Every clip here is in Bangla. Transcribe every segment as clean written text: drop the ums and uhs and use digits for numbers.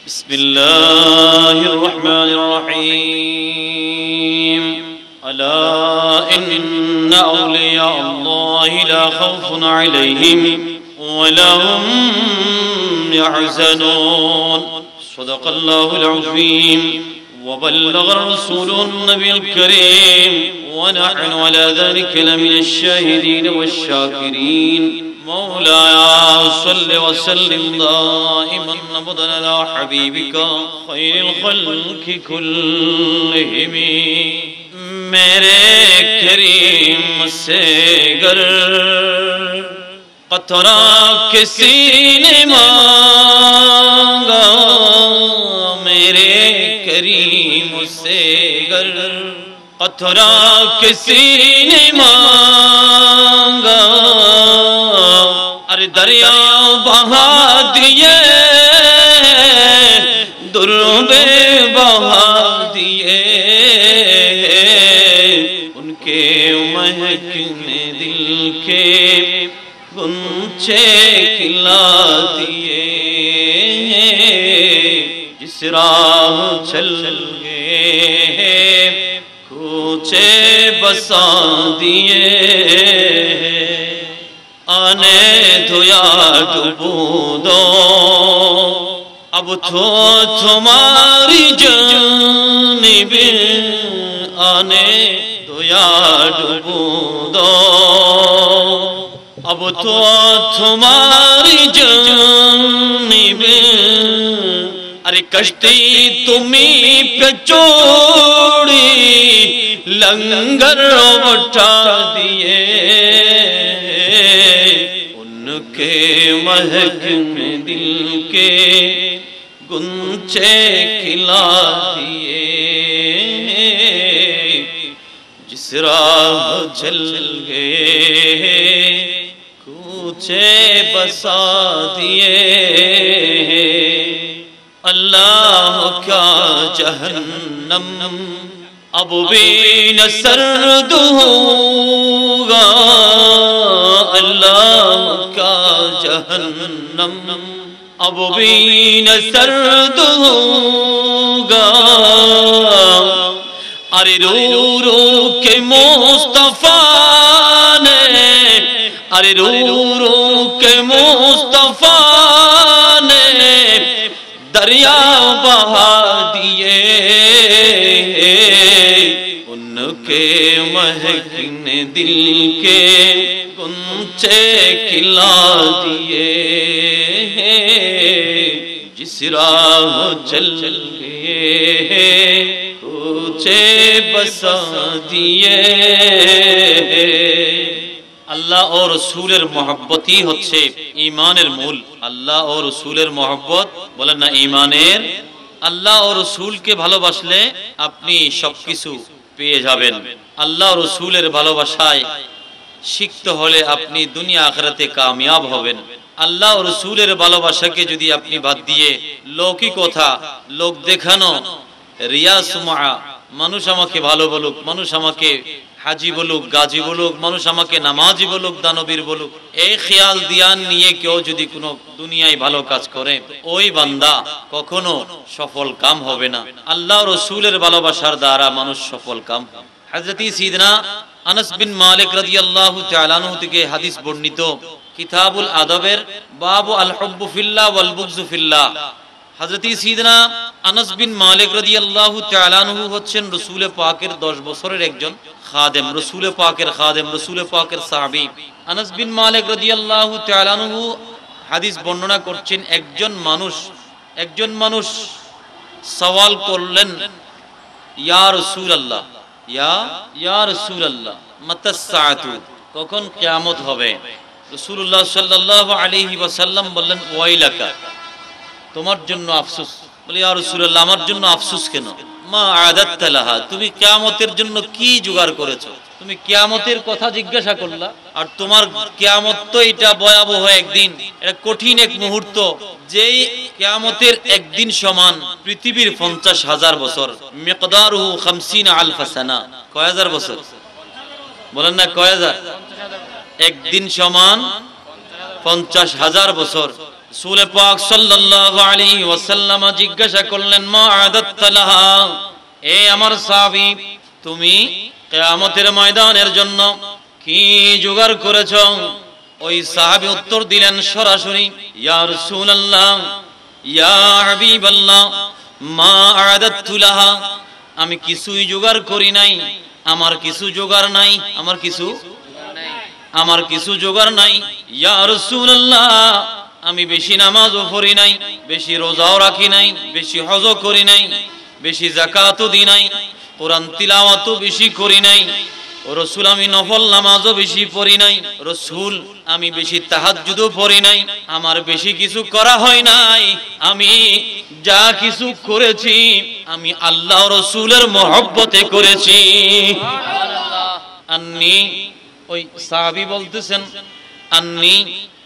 بسم الله الرحمن الرحيم ألا إن أولياء الله لا خوف عليهم ولا هم يحزنون صدق الله العظيم وبلغ الرسول النبي الكريم ونحن على ذلك لمن الشاهدين والشاكرين مولاي صل وسلم دائما ابدا على حبيبك خير الخلق كلهم میرے کریم سے گر قطرہ کسی نے مانگا میرے کریم سے گر قطرہ کسی نے مانگا ارے دریا بہا دیے دربے بہا دیے ان کے مہکنے دل کے گنچے کھلا دیے جس راہ چل گئے کوچے بسا دیے آنے دھویا ڈبو دو اب تمہاری جانب آنے دھویا ڈبو دو اب تمہاری جانب ارے کشتی تمہیں پہ چوڑی لنگر بٹھا دیے ان کے مہکنے دل کے گنچے کھلا دیے جس راہ چل گئے کوچے بسا دیے اللہ کا جہنم اب بھی نہ سرد ہوگا اللہ کا جہنم اب بھی نہ سرد ہوگا ارے رو رو کے مصطفیٰ نے ارے رو رو کے مصطفیٰ نے دریا بہا دیے ان کے مہکنے دل کے گنچے کھلا دیے جس راہ چل گئے کوچے بسا دیے আল্লাহ ও রাসূলের মহব্বতই হচ্ছে ঈমানের মূল। আল্লাহ ও রাসূলের মহব্বত বলেন না ঈমানের। আল্লাহ ও রাসূলকে ভালোবাসলে আপনি সবকিছু পেয়ে যাবেন। আল্লাহ ও রাসূলের ভালোবাসায় সিক্ত হলে আপনি দুনিয়া আখিরাতে কামিয়াব হবেন। আল্লাহ ও রাসূলের ভালোবাসাকে যদি আপনি বাদ দিয়ে লৌকিকতা, লোক দেখানো, রিয়া সুমআ, মানুষ আমাকে ভালো বলুক, মানুষ আমাকে হাজি বলুক, গাজী বলুক, মানুষ আমাকে নামাজি বলুক, দানবীর বলুক, এই খেয়াল দিয়ান নিয়ে কেউ যদি কোনো দুনিয়ায় ভালো কাজ করে ওই বান্দা কখনো সফল কাম হবে না। আল্লাহ রাসূলের ভালোবাসার দ্বারা মানুষ সফল কাম। হযরত সাইয়েদনা আনাস বিন মালিক রাদিয়াল্লাহু তাআলা আনহু থেকে হাদিস বর্ণিত কিতাবুল আদবের বাবু আল হুব্বু ফিল্লাহ ওয়াল বুগযু ফিল্লাহ। হযরত সাইয়েদনা আনাস বিন মালিক রাদিয়াল্লাহু তাআলা আনহু হচ্ছেন রাসূল পাকের 10 বছরের একজন খাদেম, রাসূল পাকের খাদেম, রাসূল পাকের সাহাবী। আনাস বিন মালিক রাদিয়াল্লাহু তাআলা আনহু হাদিস বর্ণনা করছেন একজন মানুষ সওয়াল করলেন, ইয়া রাসূলুল্লাহ, ইয়া রাসূলুল্লাহ মাতাস সাআতু, কখন কিয়ামত হবে? রাসূলুল্লাহ সাল্লাল্লাহু আলাইহি ওয়াসাল্লাম বললেন, ওয়াইলাকা, তোমার জন্য আফসোস। বলে, ইয়া রাসূলুল্লাহ আমার জন্য আফসোস কেন? মা আদাত্তা লাহা, তুমি কিয়ামতের জন্য কি জোগাড় করেছো? তুমি কিয়ামতের কথা জিজ্ঞাসা করলা, আর তোমার কিয়ামত তো এটা ভয়াবহ একদিন, এটা কঠিন এক মুহূর্ত, যেই কিয়ামতের একদিন সমান পৃথিবীর 50,000 বছর। মিকদারুহু 50,000 সানা, কয় হাজার বছর? বলেন না কয় হাজার? একদিন সমান 50,000 বছর। রাসূল পাক সাল্লাল্লাহু আলাইহি ওয়াসাল্লাম জিজ্ঞাসা করলেন মা আদাত্তা লাহা, এ আমার সাহাবী, তুমি কিয়ামতের ময়দানের জন্য কি জোগাড় করেছো? ওই সাহাবী উত্তর দিলেন সরাসরি, ইয়া রাসূলুল্লাহ, ইয়া হাবিবাল্লাহ, মা আদাত্তু লাহা, আমি কিছুই জোগাড় করি নাই, আমার কিছু জোগাড় নাই, আমার কিছু জোগাড় নাই। ইয়া রাসূলুল্লাহ, আমি বেশি নামাজও পড়ি নাই, বেশি রোজাও রাখি নাই, বেশি হজও করি নাই, বেশি যাকাতও দিই নাই, কোরআন তিলাওয়াতও বেশি করি নাই। ও রাসূল, আমি নফল নামাজও বেশি পড়ি নাই। রাসূল, আমি বেশি তাহাজ্জুদও পড়ি নাই, আমার বেশি কিছু করা হয় নাই। আমি যা কিছু করেছি আমি আল্লাহ রাসূলের মহব্বতে করেছি। সুবহানাল্লাহ। আন্নী, ওই সাহাবী বলতেছেন, আন্নী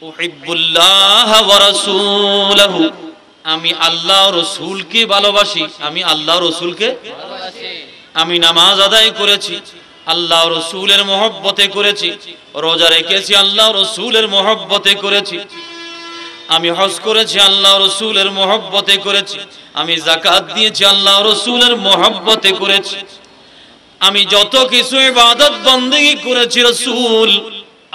উহিব্বুল্লাহ ওয়া রাসূলাহু, আমি আল্লাহ রাসূলকে ভালোবাসি, আমি আল্লাহ রাসূলকে ভালোবাসি। আমি নামাজ আদায় করেছি, আল্লাহ রাসূলের মহব্বতে করেছি। রোজা রেখেছি, আল্লাহ রাসূলের মহব্বতে করেছি। আমি হজ করেছি, আল্লাহ রাসূলের মহব্বতে করেছি। আমি যাকাত দিয়েছি, আল্লাহ রাসূলের মহব্বতে করেছি। আমি যত কিছু ইবাদত বন্দেগী করেছি রাসূল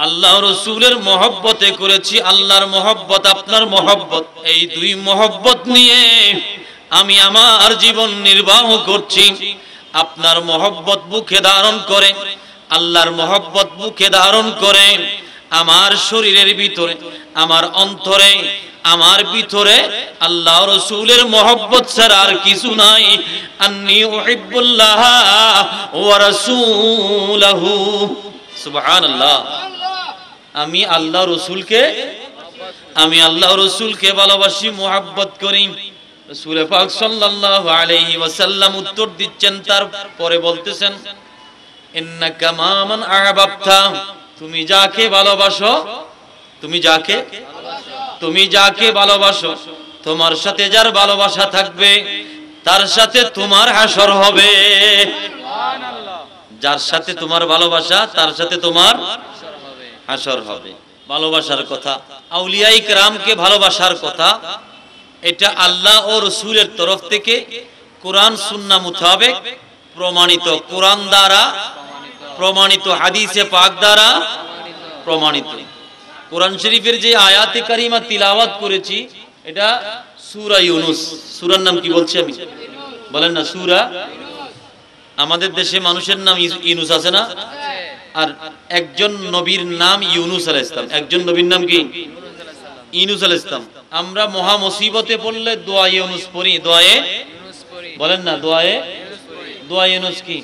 আল্লাহ রাসূলের মহব্বতে করেছি। আল্লাহর মহব্বত, আপনার মহব্বত, এই দুই মহব্বত নিয়ে আমি আমার জীবন নির্বাহ করছি। আপনার মহব্বত বুকে ধারণ করে, আল্লাহর মহব্বত বুকে ধারণ করে আমার শরীরের ভিতরে, আমার অন্তরে, আমার ভিতরে আল্লাহ রাসূলের মহব্বত ছাড়া আর কিছু নাই। আন্নী উহিব্বুল্লাহ ওয়া রাসূলাহু। সুবহানাল্লাহ। আমি আল্লাহ রাসূলকে ভালোবাসি, মুহাব্বত করি। রাসূল পাক সাল্লাল্লাহু আলাইহি ওয়াসাল্লাম উত্তর দিচ্ছেন, তারপরে বলতেছেন, ইন্নাকা মান আহবাবতা, তুমি যাকে ভালোবাসো, তুমি যাকে ভালোবাসো, তোমার সাথে যার ভালোবাসা থাকবে তার সাথে তোমার হাসর হবে। সুবহানাল্লাহ। যার সাথে তোমার ভালোবাসা তার সাথে তোমার হাসর হবে। ভালোবাসার কথা, আউলিয়ায়ে কেরামকে ভালোবাসার কথা, এটা আল্লাহ ও রাসূলের তরফ থেকে কোরআন সুন্নাহ মোতাবেক প্রমাণিত, কোরআন দ্বারা প্রমাণিত, হাদিসে পাক দ্বারা প্রমাণিত। কোরআন শরীফের যে আয়াতে কারিমা তিলাওয়াত করেছি, এটা সূরা ইউনূস। সূরার নাম কি বলছি আমি? বলেন না, সূরা। আমাদের দেশে মানুষের নাম ইউনূস আছে না? আর একজন নবীর নাম ইউনূস আলাইহিস সালাম। একজন নবীর নাম কি? ইউনূস আলাইহিস সালাম। আমরা মহা মুসিবতে পড়লে দোয়া ইউনূস পড়ি, দোয়ায়ে ইউনূস পড়ি। বলেন না, দোয়া ইউনূস কি?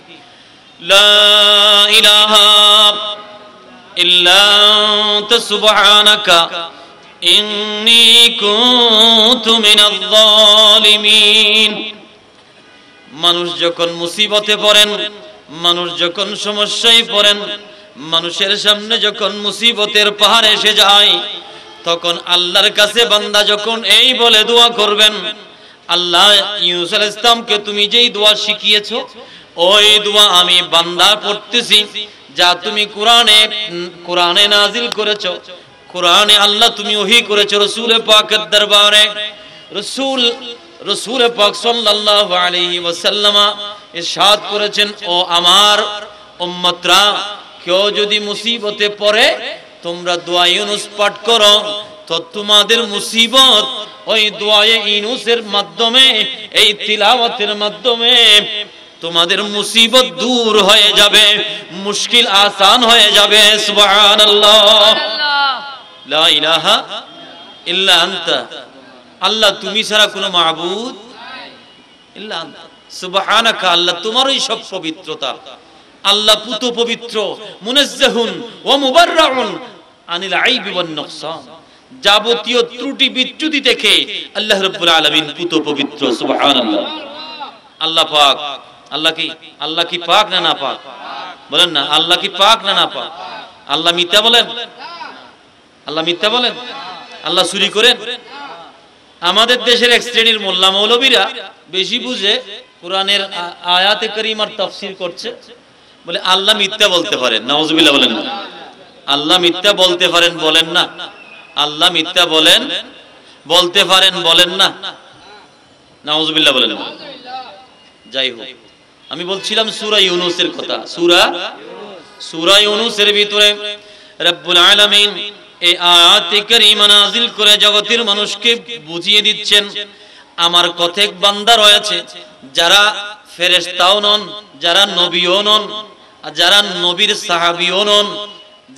লা ইলাহা ইল্লা আনতা সুবহানাকা ইন্নী কুনতু মিনাজ জালিমিন। মানুষ যখন মুসিবতে পড়েন, মানুষ যখন সমস্যায় পড়েন, মানুষের সামনে যখন মুসিবতের পাহাড় এসে যায়, তখন আল্লাহর কাছে বান্দা যখন এই বলে দোয়া করবেন, আল্লাহ ইউনূস আলাইহিস সালামকে তুমি যেই দোয়া শিখিয়েছো, ওই দোয়া আমি বান্দা পড়তেছি, যা তুমি কোরআনে নাজিল করেছো, কোরআনে আল্লাহ তুমি ওহী করেছো রাসূল পাকের দরবারে। রাসূল পাক সাল্লাল্লাহু আলাইহি ওয়াসাল্লাম ইরশাদ করেছেন, ও আমার উম্মতরা, কেউ যদি মুসিবতে পড়ে তোমরা দোয়া ইউনূস পাঠ করো, তো তোমাদের মুসিবত ওই দোয়া ইউনূসের মাধ্যমে, এই তিলাওয়াতের মাধ্যমে তোমাদের মুসিবত দূর হয়ে যাবে, মুশকিল আসান হয়ে যাবে। সুবহানাল্লাহ। লা ইলাহা ইল্লা আনতা, আল্লাহ তুমি ছাড়া কোনো মাবুদ ইল্লা আনতা। সুবহানাকা, আল্লাহ তোমারই সব পবিত্রতা। আল্লাহ পুত পবিত্র, মুনাজ্জাহুন ওয়া মুবাররাউন আনিল আইবি ওয়ান নুকসান। যাবতীয় ত্রুটি বিচ্যুতি থেকে আল্লাহ রাব্বুল আলামিন পুত পবিত্র। সুবহানাল্লাহ। আল্লাহ পাক, আল্লাহ কি পাক না না পাক? বলেন না, আল্লাহ কি পাক না না পাক? আল্লাহ মিথ্যা বলেন? আল্লাহ মিথ্যা বলেন? আল্লাহ চুরি করেন? আমাদের দেশের এক শ্রেণীর মোল্লা মৌলবীরা বেশি বুঝে কোরআনের আয়াতে কারিমার তাফসীর করছে, বলে আল্লাহ মিথ্যা বলতে পারেন। নাউজুবিল্লাহ বলেন না। আল্লাহ মিথ্যা বলতে পারেন, বলেন না। আল্লাহ মিথ্যা বলেন, বলতে পারেন, বলেন না? নাউজুবিল্লাহ বলেন। যাই হোক, আমি বলছিলাম সূরা ইউনূসের কথা। সূরা ইউনূসের ভিতরে রব্বুল আলামিন এই আয়াতে কারীমা নাযিল করে জগতের মানুষকে বুঝিয়ে দিচ্ছেন, আমার কতক বান্দা রয়েছে যারা ফেরেশতাও নন, যারা নবীও নন, যারা নবীর সাহাবীও নন,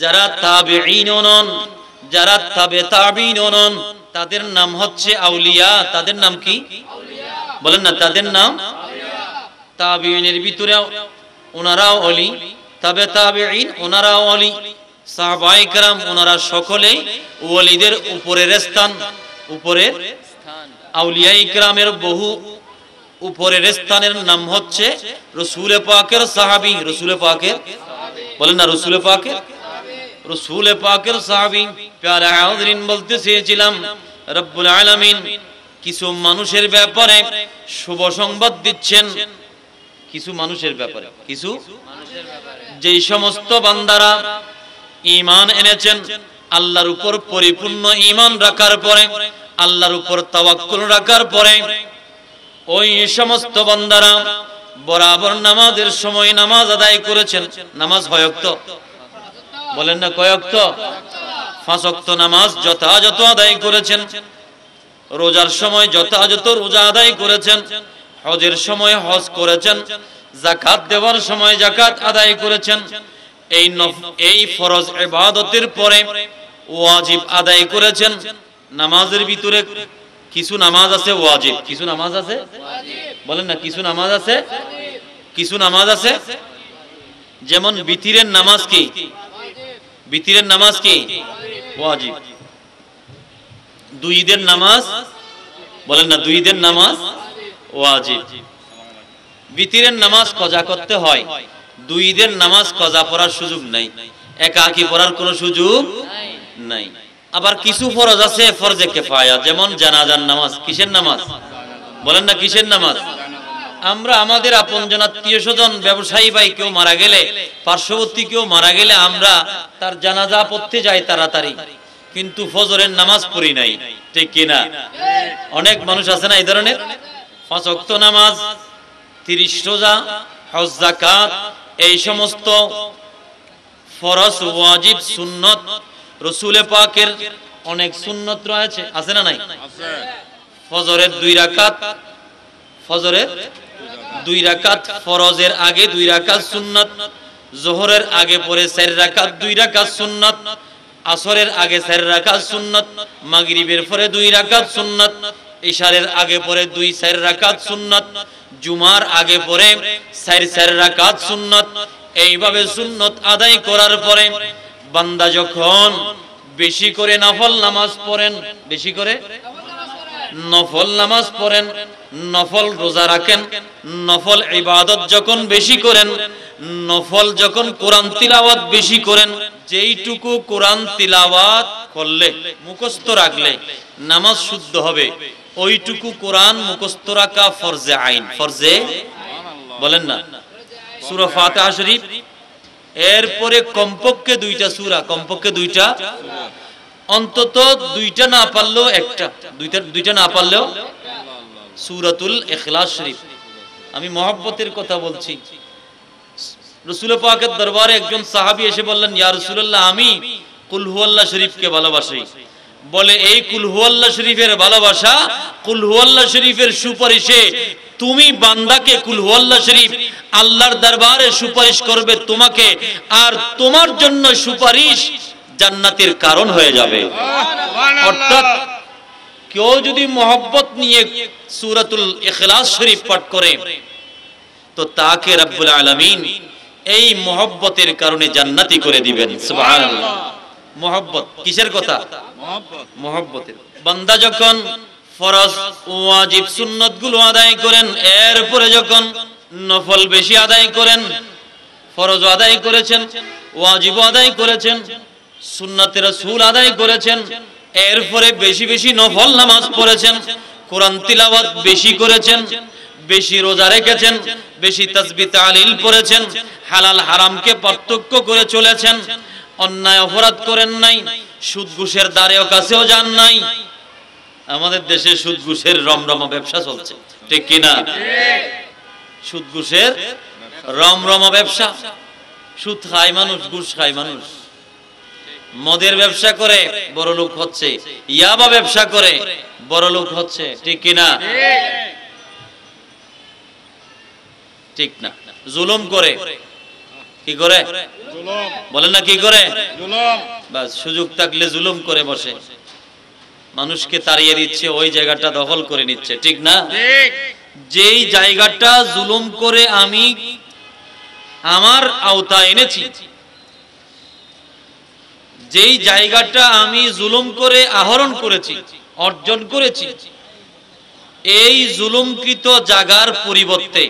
যারা তাবেঈনও নন, যারা তাবে তাবেঈনও নন, তাদের নাম হচ্ছে আউলিয়া। তাদের নাম কি? বলেন না, তাদের নাম তাবেঈনের ভিতরে ওনারাও ওলি, তাবে তাবেঈন ওনারাও ওলি, সাহাবায়ে কেরাম ওনারা সকলেই ওলিদের উপরের স্থান। উপরের আউলিয়ায়ে কেরামের বহু উপরের স্থানের নাম হচ্ছে রাসূল পাকের সাহাবী। রাসূল পাকের, বলেন না, রাসূল পাকের, রাসূল পাকের সাহাবী। প্যারা হাজরিন, বলতে চেয়েছিলাম রব্বুল আলামিন কিছু মানুষের ব্যাপারে শুভ সংবাদ দিচ্ছেন। কিছু মানুষের ব্যাপারে, কিছু যেই সমস্ত বান্দারা ঈমান এনেছেন, আল্লাহর উপর পরিপূর্ণ ঈমান রাখার পরে, আল্লাহর উপর তাওয়াক্কুল রাখার পরে, ওই সমস্ত বান্দারা বরাবর নামাজের সময় নামাজ আদায় করেছেন। নামাজ হয় ওয়াক্ত, বলেন না কয় ওয়াক্ত? 5 ওয়াক্ত নামাজ যথাযথ আদায় করেছেন। রোজার সময় যথাযথ রোজা আদায় করেছেন। হজের সময় হজ করেছেন। যাকাত দেওয়ার সময় যাকাত আদায় করেছেন। এই ফরজ ইবাদতের পরে ওয়াজিব আদায় করেছেন। নামাজের ভিতরে কিছু নামাজ আছে ওয়াজিব, কিছু নামাজ আছে, বলেন না, কিছু নামাজ আছে, কিছু নামাজ আছে। যেমন বিতিরের নামাজ কি? বিতিরের নামাজ কি? ওয়াজিব। দুই ঈদের নামাজ, বলেন না, দুই ঈদের নামাজ ওয়াজিব। বিতিরের নামাজ কজা করতে হয়। দুই ঈদের নামাজ কজা পড়ার সুযোগ নাই, একাকী পড়ার কোনো সুযোগ নাই। আবার কিছু ফরজ আছে ফরজে কিফায়া, যেমন জানাজার নামাজ। কিসের নামাজ? বলেন না, কিসের নামাজ? আমরা আমাদের আপনজন, আত্মীয় স্বজন, ব্যবসায়ী ভাই কেউ মারা গেলে, পার্শ্ববর্তী কেউ মারা গেলে আমরা তার জানাজা পড়তে যাই তাড়াতাড়ি, কিন্তু ফজরের নামাজ পড়ি নাই, ঠিক কিনা? অনেক মানুষ আছে না এই ধরনের। 5 ওয়াক্ত নামাজ, 30 রোজা, হজ, যাকাত, এই সমস্ত ফরজ, ওয়াজিব, সুন্নত, রাসূল পাকের অনেক সুন্নত রয়েছে, আছে না নাই? ফজরের 2 রাকাত, ফজরের 2 রাকাত, ফরজের আগে 2 রাকাত সুন্নত, যোহরের আগে পরে 4 রাকাত 2 রাকাত সুন্নত, আসরের আগে 4 রাকাত সুন্নত, মাগরিবের পরে 2 রাকাত সুন্নত, ইশারের আগে পরে 2-4 রাকাত সুন্নত, জুমার আগে পরে 4 রাকাত সুন্নত। এইভাবে সুন্নত আদায় করার পরে বান্দা যখন বেশি করে নফল নামাজ পড়েন, বেশি করে নফল নামাজ পড়েন, নফল রোজা রাখেন, নফল ইবাদত যখন বেশি করেন, নফল যখন কোরআন তিলাওয়াত বেশি করেন, যেইটুকু কোরআন তিলাওয়াত করলে, মুখস্থ রাখলে নামাজ শুদ্ধ হবে, ওইটুকু কোরআন মুখস্থ রাখা ফরজে আইন। ফরজে, বলেন না, সূরা ফাতিহা শরীফ, এরপরে কমপক্ষে 2টা সূরা, কমপক্ষে 2টা, অন্তত 2টা না পারলেও একটা, 2টা না পারলেও সূরাতুল ইখলাস শরীফ। আমি মহব্বতের কথা বলছি। রাসূল পাকের দরবারে একজন সাহাবী এসে বললেন, ইয়া রাসূলুল্লাহ, আমি কুল হুয়াল্লাহ শরীফকে ভালোবাসি। বলে, এই কুল হুয়াল্লাহ শরীফের ভালোবাসা, কুল হুয়াল্লাহ শরীফের সুপারিশে তুমি বান্দাকে কুল হুয়াল্লাহ শরীফ আল্লাহর দরবারে সুপারিশ করবে তোমাকে, আর তোমার জন্য সুপারিশ জান্নাতের কারণ হয়ে যাবে। অর্থাৎ কেউ যদি মহব্বত নিয়ে সূরাতুল ইখলাস শরীফ পাঠ করে, তো তাকে রব্বুল আলামিন এই মহব্বতের কারণে জান্নাতি করে দিবেন। সুবহানাল্লাহ। মহব্বত কিসের কথা? মহব্বতের। বান্দা যখন ফরজ, ওয়াজিব, সুন্নত গুলো আদায় করেন, এরপরে যখন নফল বেশি আদায় করেন, ফরজ আদায় করেছেন, ওয়াজিব আদায় করেছেন, সুন্নতে রাসূল আদায় করেছেন, এরপরে বেশি বেশি নফল নামাজ পড়েছেন, কোরআন তিলাওয়াত বেশি করেছেন, বেশি রোজা রেখেছেন, বেশি তাসবিহ তাহলিল পড়েছেন, হালাল হারামকে পার্থক্য করে চলেছেন, অন্যায় অপরাধ করেন নাই, সুদ ঘুষের দ্বারেও কাছেও যান নাই, আমাদের দেশে সুদ ঘুষের রমরমা ব্যবসা চলছে, ঠিক কিনা? সুদ ঘুষের রমরমা ব্যবসা, সুদ খায় মানুষ, ঘুষ খায় মানুষ। মদের ব্যবসা করে বড় লোক হচ্ছে, ইয়াবা ব্যবসা করে বড় লোক হচ্ছে, ঠিক কিনা? ঠিক না। জুলুম করে, কি করে বলেন না, কি করে? বাস সুযোগ থাকলে জুলুম করে বসে, মানুষকে তাড়িয়ে দিচ্ছে, ওই জায়গাটা দখল করে নিচ্ছে, ঠিক না? যেই জায়গাটা জুলুম করে আমি আমার আওতায় এনেছি, যেই জায়গাটা আমি জুলুম করে আহরণ করেছি, অর্জন করেছি, এই জুলুমকৃত জায়গার পরিবর্তে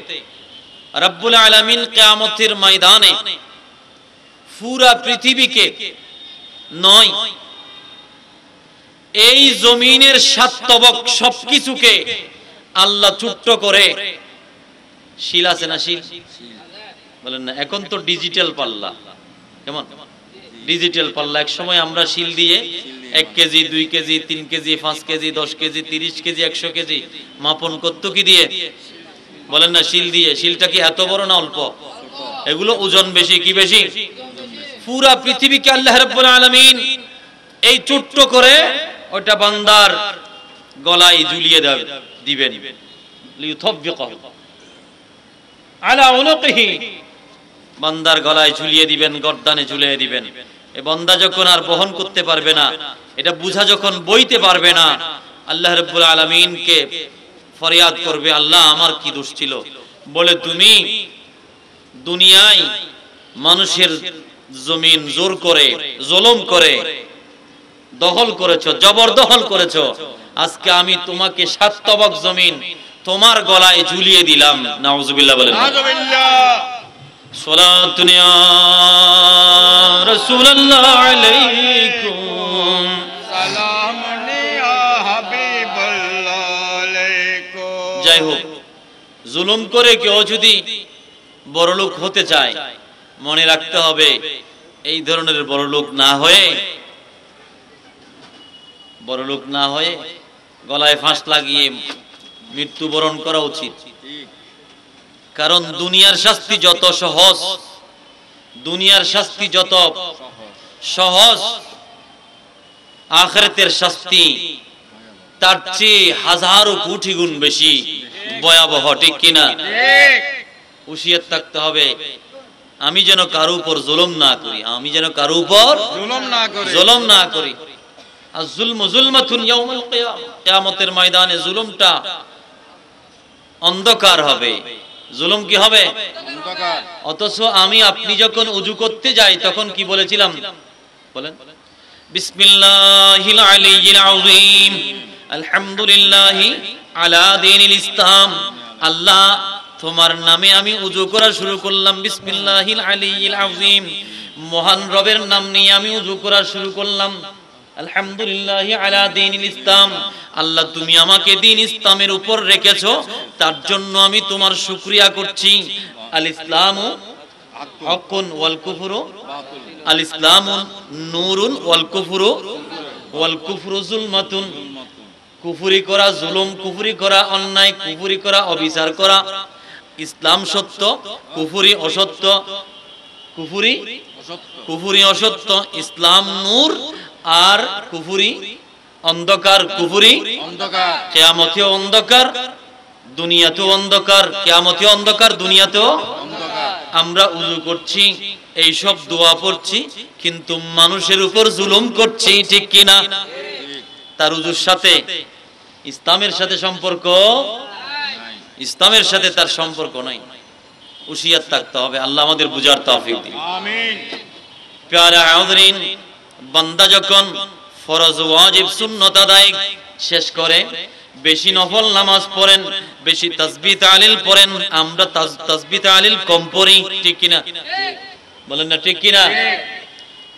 রব্বুল আলামিন কিয়ামতের ময়দানে পুরা পৃথিবীকে নয়, এই জমিনের সাতবক সবকিছুকে আল্লাহ ছোট্ট করে, শিল আছে না, শিল বলেন না, এখন তো ডিজিটাল পাল্লা, কেমন ডিজিটাল পাল্লা। এক সময় আমরা শিল দিয়ে 1 KG 2 KG 3 KG 5 KG 10 KG 30 KG 100 KG মাপন করত কি দিয়ে বলেন না, শিল দিয়ে। শিলটা কি এত বড় না অল্প? এগুলো ওজন বেশি, কি বেশি? পুরা পৃথিবীকে আল্লাহ রাব্বুল আলামিন এই ছোট্ট করে ওটা বান্দার গলায় ঝুলিয়ে দিবেন, লিউথাব্বিকাহু আলা উনুকিহি, বান্দার গলায় ঝুলিয়ে দিবেন, গর্দানে ঝুলিয়ে দিবেন। এই বান্দা যখন আর বহন করতে পারবে না, এটা বুঝা যখন বইতে পারবে না, আল্লাহ রাব্বুল আলামিনকে ফরিয়াদ করবে, আল্লাহ আমার কি দোষ ছিল? বলে তুমি দুনিয়ায় মানুষের জমিন জোর করে, জুলুম করে দখল করেছো, জবরদখল করেছো, আজকে আমি তোমাকে 7 তবক জমিন তোমার গলায় ঝুলিয়ে দিলাম। নাউজুবিল্লাহ বলেন। সালাতুন ইয়া রাসূলুল্লাহ আলাইকুম, সালামুন ইয়া হাবিবাল্লাহ আলাইকুম। যাই হোক, জুলুম করে কেউ যদি বড়লোক হতে চায়, মনে রাখতে হবে এই ধরনের বড়লোক না হয়ে গলায় ফাঁস লাগিয়ে মৃত্যুবরণ করা উচিত। কারণ দুনিয়ার শাস্তি যত সহজ, দুনিয়ার শাস্তি যত সহজ, আখিরাতের শাস্তি তার চেয়ে হাজারো কোটি গুণ বেশি ভয়াবহ, ঠিক কিনা? হুঁশিয়ার থাকতে হবে, আমি যেন কারো উপর জুলুম না করি, আমি যেন কারো উপর জুলুম না করি। আর জুলমু জুলমাতুন ইয়াউমুল কিয়ামah, কিয়ামতের ময়দানে জুলুমটা অন্ধকার হবে। জুলুম কি হবে? অন্ধকার। অথচ আমি আপনি যখন ওযু করতে যাই তখন কি বলেছিলাম বলেন? বিসমিল্লাহিল আলিয়্যিল আযীম, আলহামদুলিল্লাহি আলা দীনিল ইসলাম। আল্লাহ তোমার নামে আমি ওযু করা শুরু করলাম, বিসমিল্লাহিল আলিয়্যিল আযীম, মহান রবের নাম নিয়ে আমি ওযু করা শুরু করলাম। আলহামদুলিল্লাহি আলা দীনিল ইসলাম, আল্লাহ তুমি আমাকে দ্বীন ইসলামের উপর রেখেছো, তার জন্য আমি তোমার শুকরিয়া করছি। আল ইসলামু হাক্কুন ওয়াল কুফরু, আল ইসলামু নূরুন ওয়াল কুফরু যুলমাতুন। কুফরি করা জুলুম, কুফরি করা অন্যায়, কুফরি করা অবিচার করা, ইসলাম সত্য, কুফরি অসত্য, কুফরি অসত্য, ইসলাম নূর আর কুফরি অন্ধকার। কুফরি অন্ধকার, কিয়ামতেও অন্ধকার, দুনিয়াতেও অন্ধকার, কিয়ামতেও অন্ধকার, দুনিয়াতেও অন্ধকার। আমরা ওযু করছি, এই সব দোয়া পড়ছি, কিন্তু মানুষের উপর জুলুম করছি, ঠিক কিনা? তার ওযুর সাথে ইসলামের সাথে সম্পর্ক, ইসলামের সাথে তার সম্পর্ক নাই। হুঁশিয়ার থাকতে হবে। আল্লাহ আমাদের বুঝার তৌফিক দিন, আমিন। প্যারা হাজরিন, বান্দা যখন ফরজ ওয়াজিব সুন্নাত আদায় শেষ করে, বেশি নফল নামাজ পড়েন, বেশি তাসবিহ তাহলিল পড়েন, আমরা তাসবিহ তাহলিল কম পড়ি, ঠিক কিনা বলেন না, ঠিক কিনা?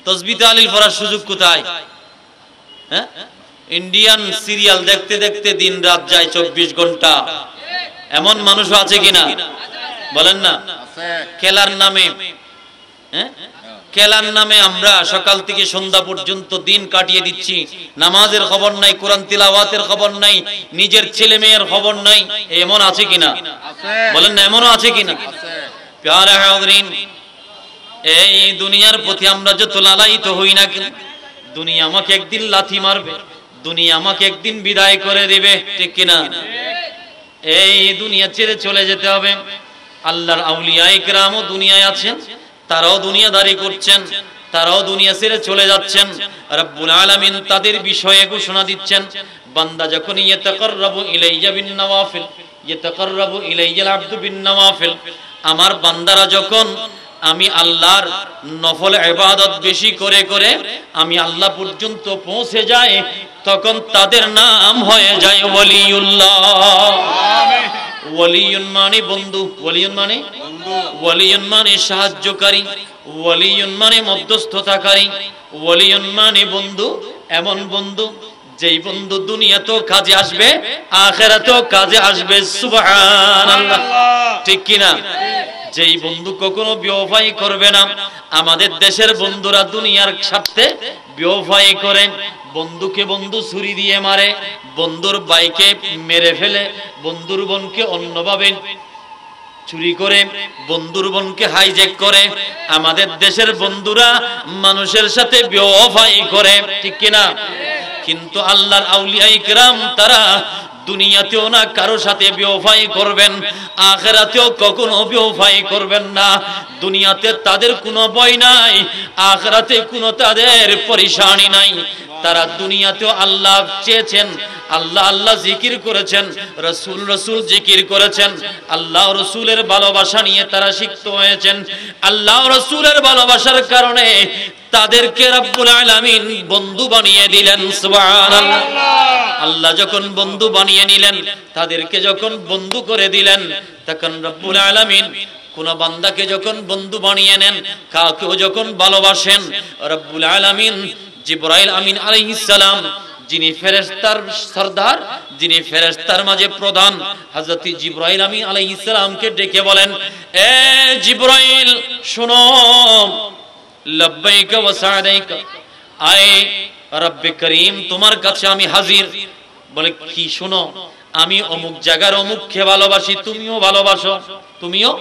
তাসবিহ তাহলিল পড়ার সুযোগ কোথায়? হ্যাঁ, ইন্ডিয়ান সিরিয়াল দেখতে দেখতে দিন রাত যায় 24 ঘন্টা, এমন মানুষও আছে কিনা বলেন না? খেলার নামে, হ্যাঁ, খেলার নামে আমরা সকাল থেকে সন্ধ্যা পর্যন্ত দিন কাটিয়ে দিচ্ছি, নামাজের খবর নাই, কোরআন তিলাওয়াতের খবর নাই, নিজের ছেলে মেয়ের খবর নাই। এমন আছে কিনা? বলেন না, এমনও আছে কিনা? প্যারা হাজরিন, এই দুনিয়ার প্রতি আমরা যত লালায়িত হই না কেন, দুনিয়া আমাকে একদিন লাথি মারবে, দুনিয়া আমাকে একদিন বিদায় করে দিবে, ঠিক কিনা? এই দুনিয়া ছেড়ে চলে যেতে হবে। আল্লাহর আউলিয়া ইকরামও দুনিয়ায় আছেন, তারাও দুনিয়াদারি করছেন, তারাও দুনিয়া ছেড়ে চলে যাচ্ছেন। রব্বুল আলামিন তাদের বিষয়ে ঘোষণা দিচ্ছেন, বান্দা যখন ইয়াতাকাররাবু ইলাইয়া বিন নওয়াফিল, ইয়াতাকাররাবু ইলাইয়াল আবদু বিন নওয়াফিল, আমার বান্দারা যখন আমি আল্লাহর নফল ইবাদত বেশি করে করে আমি আল্লাহ পর্যন্ত পৌঁছে যায়, তখন তাদের নাম হয়ে যায় ওলিউল্লাহ। ওলিউন মানে বন্ধু, ওলিউন মানে ওলিউন মানে সাহায্যকারী, ওলিউন মানে মধ্যস্থতাকারী, ওলিউন মানে বন্ধু, এমন বন্ধু যেই বন্ধু দুনিয়াতেও কাজে আসবে, আখিরাতেও কাজে আসবে। সুবহানাল্লাহ, ঠিক কিনা? যেই বন্ধু কখনো বেওফাই করবে না। আমাদের দেশের বন্ধুরা দুনিয়ার স্বার্থে বেওফাই করে, বন্ধুকে বন্ধু ছুরি দিয়ে মারে, বন্ধুর ভাইকে মেরে ফেলে, বন্ধুর বোনকে অন্যভাবে চুরি করে, বন্ধুর বোনকে হাইজ্যাক করে। আমাদের দেশের বন্ধুরা মানুষের সাথে বেওফাই করে, ঠিক কিনা? কিন্তু আল্লাহর আউলিয়া ইকরাম তারা দুনিয়াতেও না কারো সাথে বেওফাই করবেন, আখিরাতেও কখনো বেওফাই করবেন না। দুনিয়াতে তাদের কোনো ভয় নাই, আখিরাতে কোনো তাদের পরেশানি নাই। তারা দুনিয়াতেও আল্লাহ চেয়েছেন, আল্লাহ আল্লাহ জিকির করেছেন, রাসূল রাসূল জিকির করেছেন, আল্লাহ রাসূলের ভালোবাসা নিয়ে তারা সিক্ত হয়েছেন। আল্লাহ রাসূলের ভালোবাসার কারণে তাদেরকে রব্বুল আলামিন বন্ধু বানিয়ে দিলেন। সুবহানাল্লাহ। আল্লাহ যখন বন্ধু বানিয়ে নিলেন, তাদেরকে যখন বন্ধু করে দিলেন, তখন রব্বুল আলামিন কোন বান্দাকে যখন বন্ধু বানিয়ে নেন, কাউকেও যখন ভালোবাসেন, রব্বুল আলামিন জিবরাইল আমিন আলাইহিস সালাম, যিনি ফেরেশতার সরদার, যিনি ফেরেশতার মাঝে প্রধান, হযরত জিবরাইল আমিন আলাইহিস সালামকে ডেকে বলেন, এ জিবরাইল শুনো, লব্বাইকা ওয়া সাদাইকা, আয় রব্বে করিম তোমার কাছে আমি হাজির। বলে কি? শুনো, আমি অমুক জায়গার অমুককে ভালোবাসি, তুমিও ভালোবাসো, তুমিও।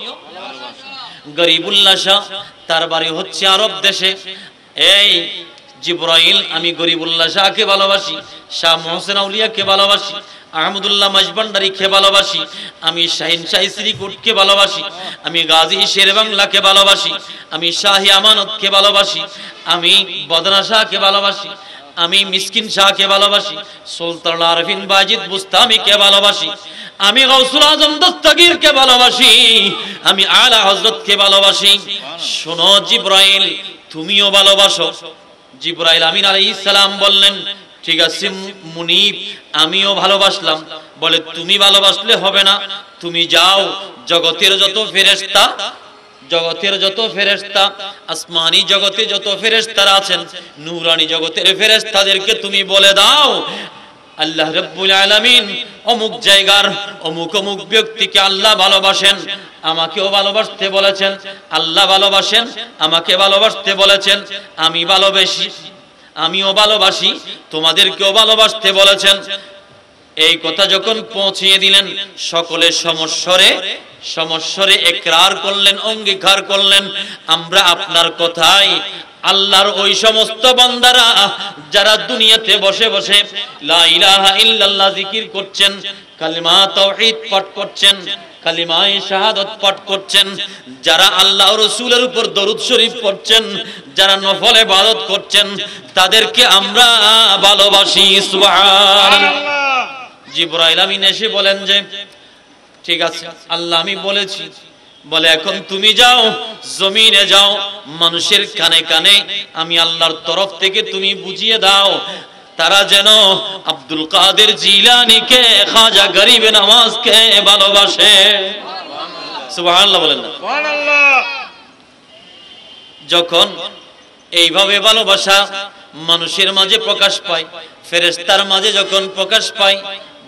গরিবুল্লাহ শাহ, তার বাড়ি হচ্ছে আরব দেশে। এই জিবরাইল, আমি গরিবুল্লাহ শাহকে ভালোবাসি, শাহ মোহসেন আউলিয়াকে ভালোবাসি, আহমদুল্লাহ মাঝভান্ডারীকে ভালোবাসি, আমি শাহিন শাহী শ্রীকুটকে ভালোবাসি, আমি গাজী শের বাংলাকে ভালোবাসি, আমি শাহী আমানতকে ভালোবাসি, আমি বদনা শাহকে ভালোবাসি, আমি মিসকিন শাহকে ভালোবাসি, সুলতান আরফিন বাজিদ বুস্তামিকে ভালোবাসি, আমি গাউসুল আজম দস্তগীরকে ভালোবাসি, আমি আলা হযরতকে ভালোবাসি। শোনো জিবরাইল, তুমিও ভালোবাসো। জিবরাইল আমিন আলাইহিস সালাম বললেন, ঠিক আছে মুনিব, আমিও ভালোবাসলাম। বলে তুমি ভালোবাসলে হবে না, তুমি যাও জগতের যত ফেরেশতা, জগতের যত ফেরেশতা, আসমানি জগতে যত ফেরেশতারা আছেন, নূরানি জগতের ফেরেশতাদেরকে তুমি বলে দাও, আল্লাহ রাব্বুল আলামিন অমুক জায়গার অমুক অমুক ব্যক্তিকে আল্লাহ ভালোবাসেন, আমাকেও ভালোবাসতে বলেছেন, আল্লাহ ভালোবাসেন, আমাকে ভালোবাসতে বলেছেন, আমি ভালোবাসি, আমিও ভালোবাসি, তোমাদেরকেও ভালোবাসতে বলেছেন। এই কথা যখন পৌঁছিয়ে দিলেন, সকলে সমস্বরে ইকরার করলেন, অঙ্গীকার করলেন, আমরা আপনার কথাই আল্লাহর ওই সমস্ত বান্দারা যারা দুনিয়াতে বসে বসে লা ইলাহা ইল্লাল্লাহ জিকির করছেন, কালিমা তাওহীদ পাঠ করছেন, কালিমায়ে শাহাদাত পাঠ করছেন, যারা আল্লাহ ও রাসূলের উপর দরুদ শরীফ পড়ছেন, যারা নফল ইবাদত করছেন, তাদেরকে আমরা ভালোবাসি। সুবহানাল্লাহ। জিবরাইল আমিন এসে বলেন যে ঠিক আছে আল্লাহ আমি বলেছি। বলে এখন তুমি যাও, জমিনে যাও, মানুষের কানে কানে আমি আল্লাহর তরফ থেকে তুমি বুঝিয়ে দাও, তারা যেন আব্দুল কাদের জিলানীকে, খাজা গরিব নওয়াজকে ভালোবাসে। সুবহানাল্লাহ বলেন না? সুবহানাল্লাহ। যখন এইভাবে ভালোবাসা মানুষের মাঝে প্রকাশ পায়, ফেরেশতার মাঝে যখন প্রকাশ পায়,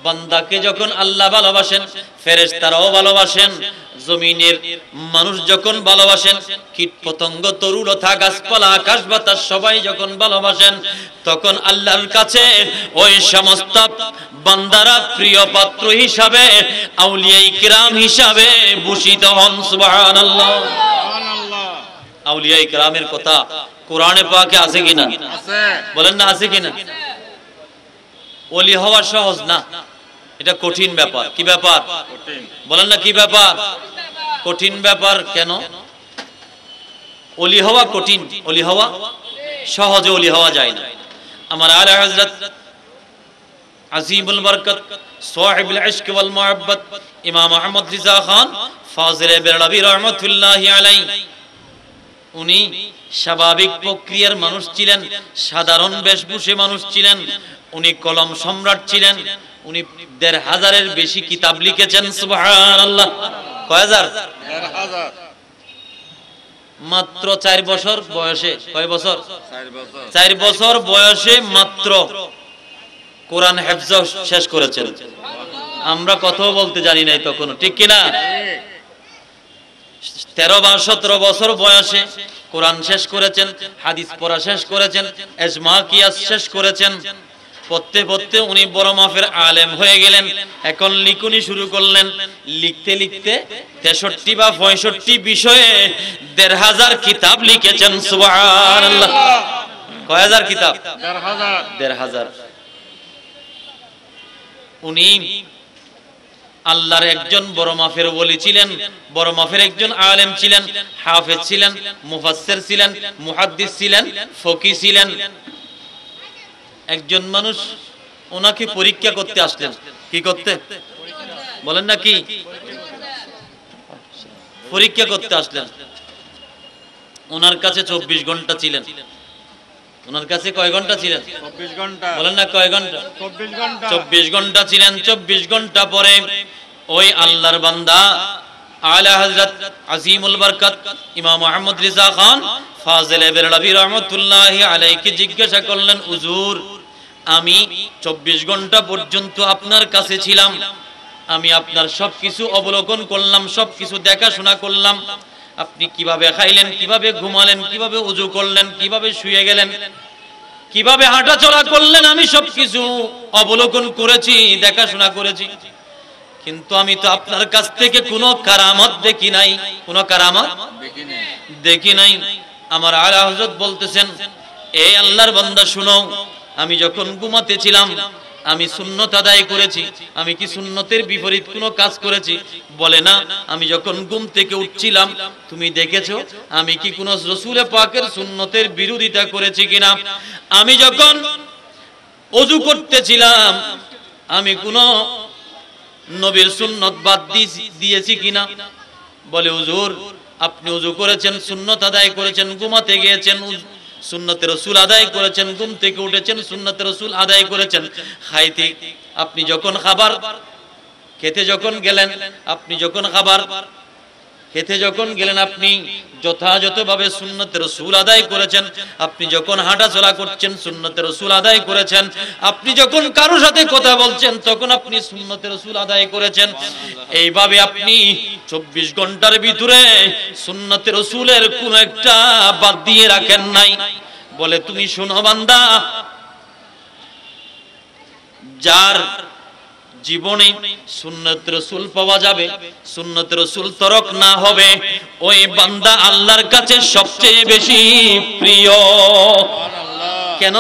বান্দাকে যখন আল্লাহ ভালোবাসেন, ফেরেশতারাও ভালোবাসেন, জমিনের মানুষ যখন ভালোবাসেন, কীট পতঙ্গ তরুলতা গাছপালা আকাশ বাতাস সবাই যখন ভালোবাসেন, তখন আল্লাহর কাছে ওই সমস্ত বান্দারা প্রিয় পাত্র হিসাবে, আউলিয়া ইকরাম হিসাবে ভূষিত হন। সুবহানাল্লাহ। আউলিয়া ইকরামের কথা কোরআনে পাকে আছে কিনা? আছে। বলেন না আছে কিনা? ওলি হওয়া সহজ না, এটা কঠিন ব্যাপার। কি ব্যাপার? বলেন না কি ব্যাপার? কঠিন ব্যাপার। কেন? ওলি হওয়া কঠিন, ওলি হওয়া সহজে ওলি হওয়া যায় না। আমার আলা হযরত আজিমুল বরকত সাহিবুল ইশক ওয়াল মুহাব্বত ইমাম আহমদ রিজা খান ফাজিলে বেরলভী রাহমাতুল্লাহি আলাইহি, উনি স্বাভাবিক প্রক্রিয়ার মানুষ ছিলেন, সাধারণ বেশভূষে মানুষ ছিলেন, উনি কলম সম্রাট ছিলেন। উনি ১৫০০-এর বেশি কিতাব লিখেছেন। সুবহানাল্লাহ। কয় হাজার? ১৫০০। মাত্র ৪ বছর বয়সে, কয় বছর? ৪ বছর। ৪ বছর বয়সে মাত্র কোরআন হেফজ শেষ করেছেন। আমরা কথাও বলতে জানি নাই তখন, ঠিক কিনা? ১৩ বা ১৭ বছর বয়সে কোরআন শেষ করেছেন, হাদিস পড়া শেষ করেছেন, ইজমা কিয়াস শেষ করেছেন। পড়তে পড়তে উনি বড় মাপের আলেম হয়ে গেলেন। এখন লিখুনি শুরু করলেন। লিখতে লিখতে ৬৩ বা ৬৫ বিষয়ে ১৫০০ কিতাব লিখেছেন। সুবহানাল্লাহ। কয় হাজার কিতাব? ১৫০০। ১৫০০। উনি আল্লাহর একজন বড় মাপের ওলি ছিলেন, বড় মাপের একজন আলেম ছিলেন, হাফেজ ছিলেন, মুফাসসির ছিলেন, মুহাদ্দিস ছিলেন, ফকি ছিলেন। একজন মানুষ ওনাকে পরীক্ষা করতে আসলেন। কি করতে? বলেন না কি? পরীক্ষা করতে আসলেন। ওনার কাছে ২৪ ঘন্টা ছিলেন। ওনার কাছে কয় ঘন্টা ছিলেন? ২৪ ঘন্টা। বলেন না কয় ঘন্টা? ২৪ ঘন্টা। ২৪ ঘন্টা ছিলেন। ২৪ ঘন্টা পরে ওই আল্লাহর বান্দা আলা হযরত আজিমুল বরকত ইমাম আহমদ রিজা খান ফাজিলে বেরলভী রাহমাতুল্লাহি আলাইহি জিজ্ঞাসা করলেন, হুজুর, আমি ২৪ ঘন্টা পর্যন্ত আপনার কাছে ছিলাম, আমি আপনার সবকিছু অবলোকন করলাম, সবকিছু দেখাশোনা করলাম। আপনি কিভাবে খাইলেন, কিভাবে ঘুমালেন, কিভাবে ওযু করলেন, কিভাবে শুয়ে গেলেন, কিভাবে হাঁটা চলা করলেন, আমি সবকিছু অবলোকন করেছি, দেখাশোনা করেছি। কিন্তু আমি তো আপনার কাছ থেকে কোনো কারামত দেখি নাই, কোনো কারামত দেখি নাই। আমার আলা হযরত বলতেছেন, এই আল্লাহর বান্দা শুনো, আমি যখন ঘুমাতে ছিলাম আমি সুন্নত আদায় করেছি। আমি কি সুন্নতের বিপরীত কোনো কাজ করেছি? বলে না। আমি যখন ঘুম থেকে উঠছিলাম তুমি দেখেছো আমি কি কোনো রাসূল পাকের সুন্নতের বিরোধিতা করেছি কিনা? আমি যখন ওযু করতেছিলাম আমি কোনো নবীর সুন্নত বাদ দিয়েছি কিনা? বলে, হুজুর, আপনি ওযু করেছেন, সুন্নত আদায় করেছেন, ঘুমাতে গিয়েছেন, সুন্নতে রাসূল আদায় করেছেন, ঘুম থেকে উঠেছেন, সুন্নতে রাসূল আদায় করেছেন। খাইতে আপনি যখন খাবার খেতে যখন গেলেন, আপনি যখন খাবার খেতে যখন গেলেন আপনি যথাযথভাবে সুন্নতে রাসূল আদায় করেছেন। আপনি যখন হাঁটা চলা করছেন সুন্নতে রাসূল আদায় করেছেন। আপনি যখন কারো সাথে কথা বলছেন তখন আপনি সুন্নতে রাসূল আদায় করেছেন। এইভাবে আপনি ২৪ ঘন্টার ভিতরে সুন্নতে রাসূলের কোন একটা বাদ দিয়ে রাখেন নাই। বলে, তুমি শোনো বান্দা, যার জীবনে সুন্নত রাসূল পাওয়া যাবে, সুন্নত রাসূল তরক না হবে, ওই বান্দা আল্লাহর কাছে সবচেয়ে বেশি প্রিয়। কেন?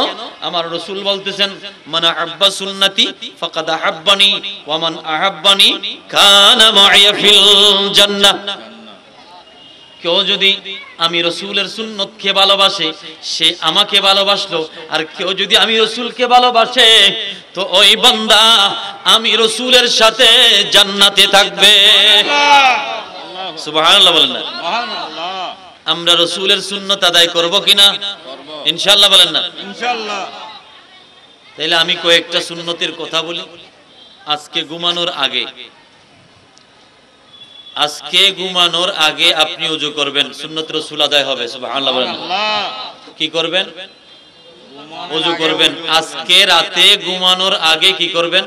আমার রাসূল বলতেছেন, মান আহাব্বা সুন্নতি ফাকাদ আহাব্বানি ওয়া মান আহাব্বানি কানা মাইয়া ফিল জান্নাহ। কেউ যদি আমি রাসূলের সুন্নতকে ভালোবাসে সে আমাকে ভালোবাসলো, আর কেউ যদি আমি রাসূলকে ভালোবাসে তো ওই বান্দা আমি রাসূলের সাথে জান্নাতে থাকবে। সুবহানাল্লাহ বলেন না? সুবহানাল্লাহ। আমরা রাসূলের সুন্নত আদায় করব কিনা? ইনশাআল্লাহ বলেন না? ইনশাআল্লাহ। তাইলে আমি কয়েকটা সুন্নতের কথা বলি। আজকে ঘুমানোর আগে আপনি ওযু করবেন, সুন্নত রাসূল আদায় হবে। সুবহানাল্লাহ বলেন না? কি করবেন? ওযু করবেন। আজকে রাতে ঘুমানোর আগে কি করবেন?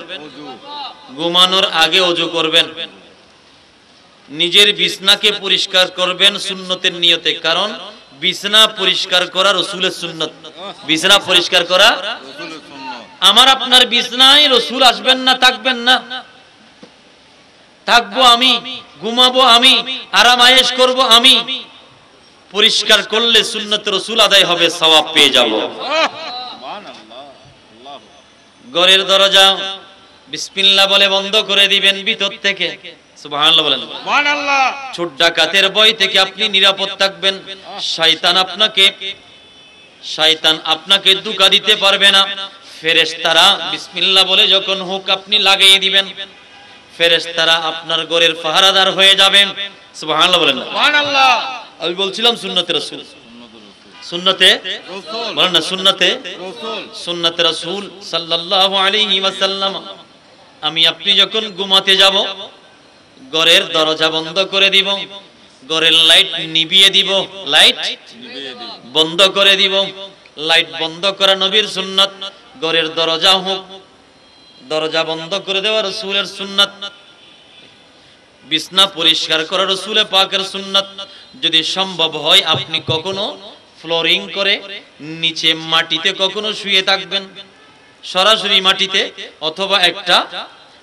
ঘুমানোর আগে ওযু করবেন। নিজের বিছনাকে পরিষ্কার করবেন সুন্নতের নিয়তে, কারণ বিছনা পরিষ্কার করা রাসূলের সুন্নত। বিছনা পরিষ্কার করা রাসূলের সুন্নাত। আমার আপনার বিছনায় রাসূল আসবেন না, থাকবেন না, থাকবো আমি, ঘুমাবো আমি, আরাম আয়েশ করব আমি। পরিষ্কার করলে সুন্নত রাসূল আদায় হবে, সওয়াব পেয়ে যাব। সুবহানাল্লাহ, আল্লাহু ঘরের দরজা বিসমিল্লাহ বলে বন্ধ করে দিবেন ভিতর থেকে। সুবহানাল্লাহ বলেন। সুবহানাল্লাহ। চোর ডাকাতের ভয় থেকে আপনি নিরাপদ থাকবেন। শয়তান আপনাকে ধোঁকা দিতে পারবে না। ফেরেশতারা বিসমিল্লাহ বলে যখন হুক আপনি লাগিয়ে দিবেন, ফেরেশতারা আপনার ঘরের পাহারাদার হয়ে যাবেন। সুবহানাল্লাহ বলেন। সুবহানাল্লাহ। আমি বলছিলাম সুন্নতে রাসূল, সুন্নতে সুন্নতে রাসূল। বলেন না, সুন্নতে রাসূল। সুন্নতে রাসূল সাল্লাল্লাহু আলাইহি ওয়াসাল্লাম। আমি আপনি যখন ঘুমাতে যাব, ঘরের দরজা বন্ধ করে দিব, ঘরের লাইট নিভিয়ে দিব, লাইট নিভিয়ে দিন। বন্ধ করে দিব। লাইট বন্ধ করা নবীর সুন্নাত। ঘরের দরজা হোক, দরজা বন্ধ করে দেওয়া রাসূলের সুন্নাত। বিছনা পরিষ্কার করা রাসূলে পাকের সুন্নাত। যদি সম্ভব হয় আপনি কখনো ফ্লোরিং করে নিচে মাটিতে কখনো শুয়ে থাকবেন, সরাসরি মাটিতে, অথবা একটা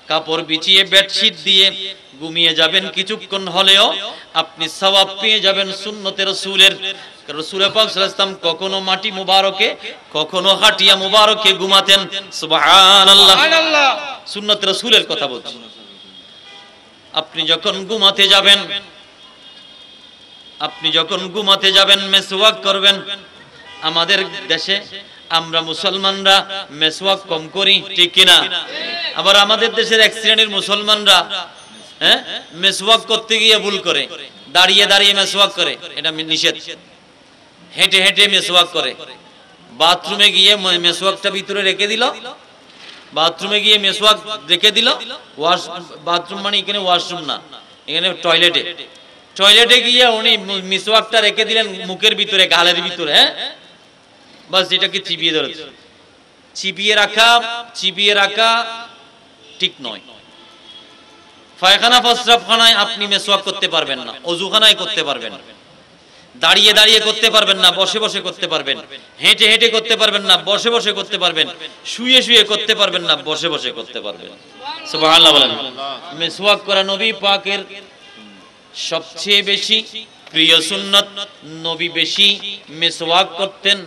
কাপড় বিছিয়ে বেডশিট দিয়ে ঘুমিয়ে যাবেন। কিছুক্ষণ হলেও আপনি সওয়াব পেয়ে যাবেন সুন্নতে রাসূলের। রাসূল পাক সাল্লাল্লাহু আলাইহি ওয়াসাল্লাম কখনো মাটি মুবারকে, কখনো হাটিয়া মুবারকে ঘুমাতেন। সুবহানাল্লাহ। সুবহানাল্লাহ। সুন্নতে রাসূলের কথা বলছি। আপনি যখন ঘুমাতে যাবেন, আপনি যখন ঘুমাতে যাবেন মেসওয়াক করবেন। আমাদের দেশে আমরা মুসলমানরা মেসওয়াক কম করি, ঠিক কিনা? আবার আমাদের দেশের এক শ্রেণীর মুসলমানরা মেসওয়াক করতে গিয়ে ভুল করে, দাঁড়িয়ে দাঁড়িয়ে মেসওয়াক করে, এটা নিষেধ। হেঁটে হেঁটে মেসওয়াক করে। বাথরুমে গিয়ে মেসওয়াকটা ভিতরে রেখে দিল, বাথরুমে গিয়ে মেসওয়াক রেখে দিল। বাথরুম মানে এখানে ওয়াশরুম না, এখানে টয়লেটে। টয়লেটে গিয়ে উনি মিসওয়াকটা রেখে দিলেন মুখের ভিতরে, গালের ভিতরে। বাস এটাকে চিবিয়ে ধরেছে। চিবিয়ে রাখা ঠিক নয়। পায়খানা প্রস্রাবখানায় আপনি মেসওয়াক করতে পারবেন না, ওযুখানায় করতে পারবেন। দাঁড়িয়ে দাঁড়িয়ে করতে পারবেন না, বসে বসে করতে পারবেন। হেঁটে হেঁটে করতে পারবেন না, বসে বসে করতে পারবেন। শুয়ে শুয়ে করতে পারবেন না, বসে বসে করতে পারবেন। সুবহানাল্লাহ বলেন। মেসওয়াক করা নবী পাকের সবচেয়ে বেশি প্রিয় সুন্নাত। নবী বেশি মেসওয়াক করতেন।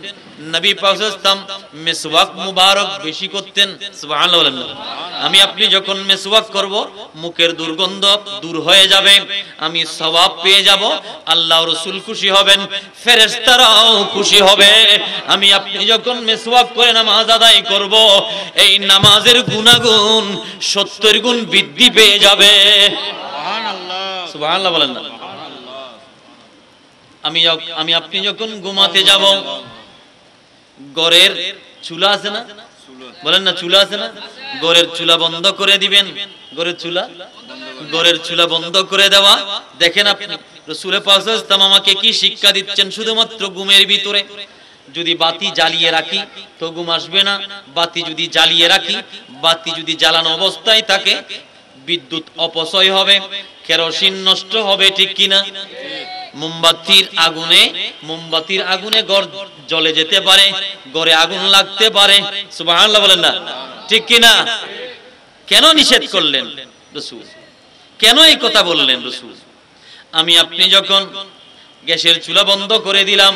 নবী পাক সাল্লাল্লাহু আলাইহি ওয়াসাল্লাম মেসওয়াক মুবারক বেশি করতেন। সুবহানাল্লাহ বলেন। আমি আপনি যখন মেসওয়াক করব, মুখের দুর্গন্ধ দূর হয়ে যাবে, আমি সওয়াব পেয়ে যাব, আল্লাহ রাসূল খুশি হবেন, ফেরেশতারাও খুশি হবে। আমি আপনি যখন মেসওয়াক করে নামাজ আদায় করব, এই নামাজের গুনাহগুণ 70 গুণ বৃদ্ধি পেয়ে যাবে। সুবহানাল্লাহ। সুবহানাল্লাহ বলেন না। আমি আপনি যখন ঘুমাতে যাব, ঘরের চুলা আছে না, বলেন না, চুলা আছে না, ঘরের চুলা বন্ধ করে দিবেন। ঘরের চুলা বন্ধ করে দেওয়া। দেখেন আপনি রাসূল পাক সাল্লাল্লাহু আলাইহি ওয়াসাল্লাম আমাকে কি শিক্ষা দিচ্ছেন, শুধুমাত্র ঘুমের ভিতরে। যদি বাতি জ্বালিয়ে রাখি তো ঘুম আসবে না। বাতি যদি জ্বালিয়ে রাখি, বাতি যদি জ্বালানো অবস্থায় থাকে, বিদ্যুৎ অপচয় হবে, কেরোসিন নষ্ট হবে, ঠিক কিনা? মোমবাতির আগুনে ঘর জ্বলে যেতে পারে, ঘরে আগুন লাগতে পারে। সুবহানাল্লাহ বলেন না, ঠিক কিনা? কেন নিষেধ করলেন রাসূল? কেন এই কথা বললেন রাসূল? আমি আপনি যখন গ্যাসের চুলা বন্ধ করে দিলাম,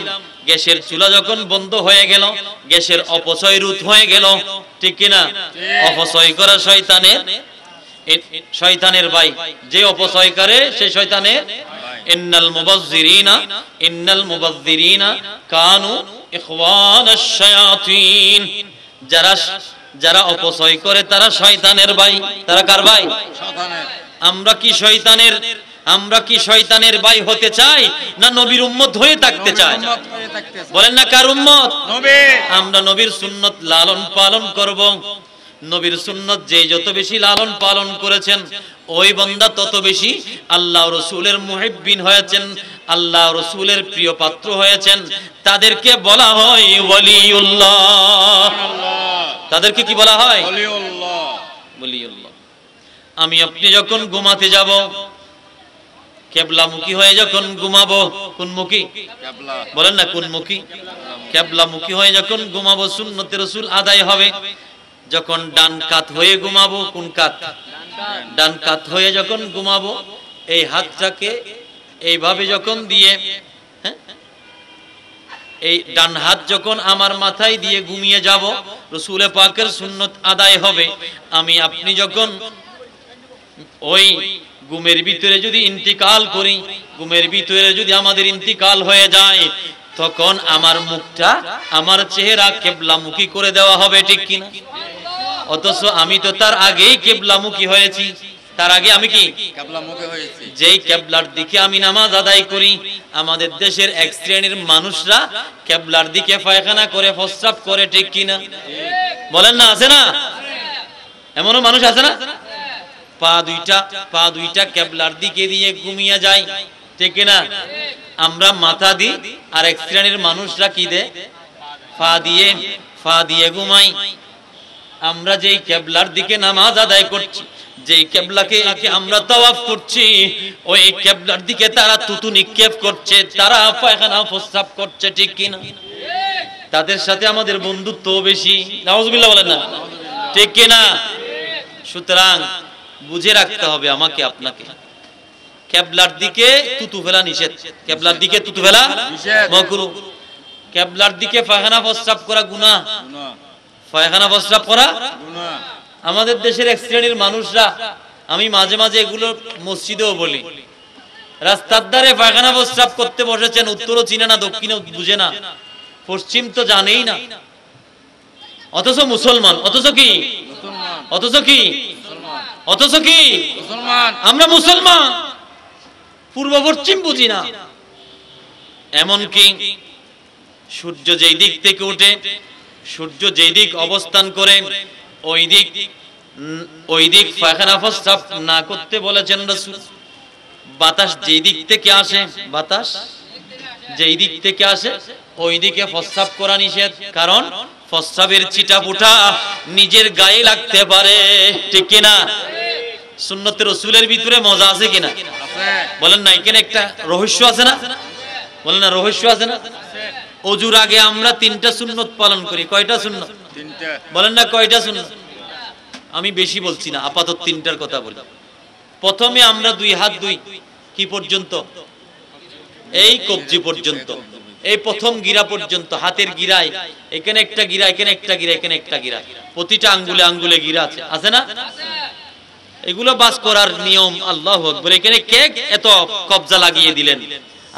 গ্যাসের চুলা যখন বন্ধ হয়ে গেল, গ্যাসের অপচয় রোধ হয়ে গেল, ঠিক কিনা? অপচয় করা শয়তানের ভাই। যে অপচয় করে সে শয়তানের। ইন্নাল মুবাযযিরিনা কানু ইখওয়ানাশ শায়াতিন। যারা অপচয় করে তারা শয়তানের ভাই। তারা কার ভাই? শয়তানের। আমরা কি শয়তানের ভাই হতে চাই, না নবীর উম্মত হয়ে থাকতে চাই? বলেন না, কার উম্মত? নবী। আমরা নবীর সুন্নাত লালন পালন করব। নবীর সুন্নাত যে যত বেশি লালন পালন করেছেন, ওই বান্দা তত বেশি আল্লাহ রাসূলের মুহিব্বিন হয়েছেন, আল্লাহ রাসূলের প্রিয় পাত্র হয়েছেন। তাদেরকে বলা হয় ওয়ালিউল্লাহ। তাদেরকে কি বলা হয়? ওয়ালিউল্লাহ। ওয়ালিউল্লাহ। আমি আপনি যখন ঘুমাতে যাব, কেবলামুখী হয়ে যখন ঘুমাবো, কোনমুখী কেবলা বলেন না, কোনমুখী? কেবলামুখী হয়ে যখন ঘুমাবো সুন্নতে রাসূল আদায় হবে। যখন ডান কাত হয়ে ঘুমাবো, কোন কাত? ডান কাত হয়ে যখন ঘুমাবো, এই হাতটাকে এইভাবে যখন দিয়ে, হ্যাঁ, এই ডান হাত যখন আমার মাথায় দিয়ে ঘুমিয়ে যাব, রাসূল পাকের সুন্নত আদায় হবে। আমি আপনি যখন ওই ঘুমের ভিতরে যদি ইন্তিকাল করি, ঘুমের ভিতরে যদি আমাদের ইন্তিকাল হয়ে যায়, তখন আমার মুখটা, আমার চেহারা কিবলামুখী করে দেওয়া হবে, ঠিক কিনা? অথচ আমি তো তার আগেই কিবলামুখী হয়েছি। তার আগে আমি কি কেবলা মুখে হয়েছি। যেই কেবলার দিকে আমি নামাজ আদায় করি, আমাদের দেশের এক শ্রেণীর মানুষরা কেবলার দিকে পায়খানা করে, প্রস্রাব করে, ঠিক কিনা? বলেন না, আছে না? এমনও মানুষ আছে না? পা দুইটা কেবলার দিকে দিয়ে ঘুমিয়ে যায়, ঠিক কিনা? আমরা মাথা দিই, আর এক শ্রেণীর মানুষরা কি দেয়? পা দিয়ে ঘুমাই। আমরা যেই কেবলার দিকে নামাজ আদায় করছি, যেই কেবলাকে আমরা তাওয়াফ করছি, ওই কেবলার দিকে তারা থুতু নিক্ষেপ করছে, তারা পায়খানা প্রস্রাব করছে, ঠিক কিনা? তাদের সাথে আমাদের বন্ধুত্ব বেশি, নাউজুবিল্লাহ বলেন না, ঠিক কিনা? সুতরাং বুঝে রাখতে হবে আমাকে আপনাকে, কেবলার দিকে থুতু ফেলা নিষেধ, কেবলার দিকে থুতু ফেলা মাকরুহ, কেবলার দিকে পায়খানা প্রস্রাব করা গুনাহ, গুনাহ পায়খানা প্রস্রাব করা গুনাহ। আমাদের দেশের এক শ্রেণীর মানুষরা, আমি মাঝে মাঝে এগুলো মসজিদেও বলি, রাস্তার ধারে পায়খানা প্রস্রাব করতে বসেছেন, উত্তরও চিনে না, দক্ষিণও বুঝে না, পশ্চিম তো জানেই না, অথচ মুসলমান, অথচ কি মুসলমান অথচ কি মুসলমান অথচ কি মুসলমান আমরা মুসলমান, পূর্ব পশ্চিম বুঝি না। এমনকি সূর্য যেই দিক থেকে ওঠে, সূর্য যেই দিক অবস্থান করে, ওই দিক পায়খানা প্রস্রাব না করতে বলেছেন রাসূল। বাতাস যেই দিক থেকে আসে, বাতাস যেই দিক থেকে আসে, ওই দিকে প্রস্রাব করা নিষেধ, কারণ প্রস্রাবের ছিটাফোঁটা নিজের গায়ে লাগতে পারে, ঠিক কিনা? সুন্নতে রাসূলের ভিতরে মজা আছে কিনা? আছে বলেন না, এখানে একটা রহস্য আছে না? বলেন না, রহস্য আছে না? ওযুর আগে আমরা 3টা সুন্নত পালন করি। কয়টা সুন্নত? তিনটা বলেন না, কয়টা সুন্নত? আমি বেশি বলছি না, আপাতত 3টার কথা বলি। প্রথমে আমরা 2 হাত দুই কি পর্যন্ত? এই কবজি পর্যন্ত, এই প্রথম গিরা পর্যন্ত, হাতের গিরায়, এখানে একটা গিরা, এখানে একটা গিরা, এখানে একটা গিরা, প্রতিটা আঙ্গুলে আঙ্গুলে গিরা আছে, আছে না? এগুলো বাস করার নিয়ম। আল্লাহু আকবার। এখানে কে এত কবজা লাগিয়ে দিলেন?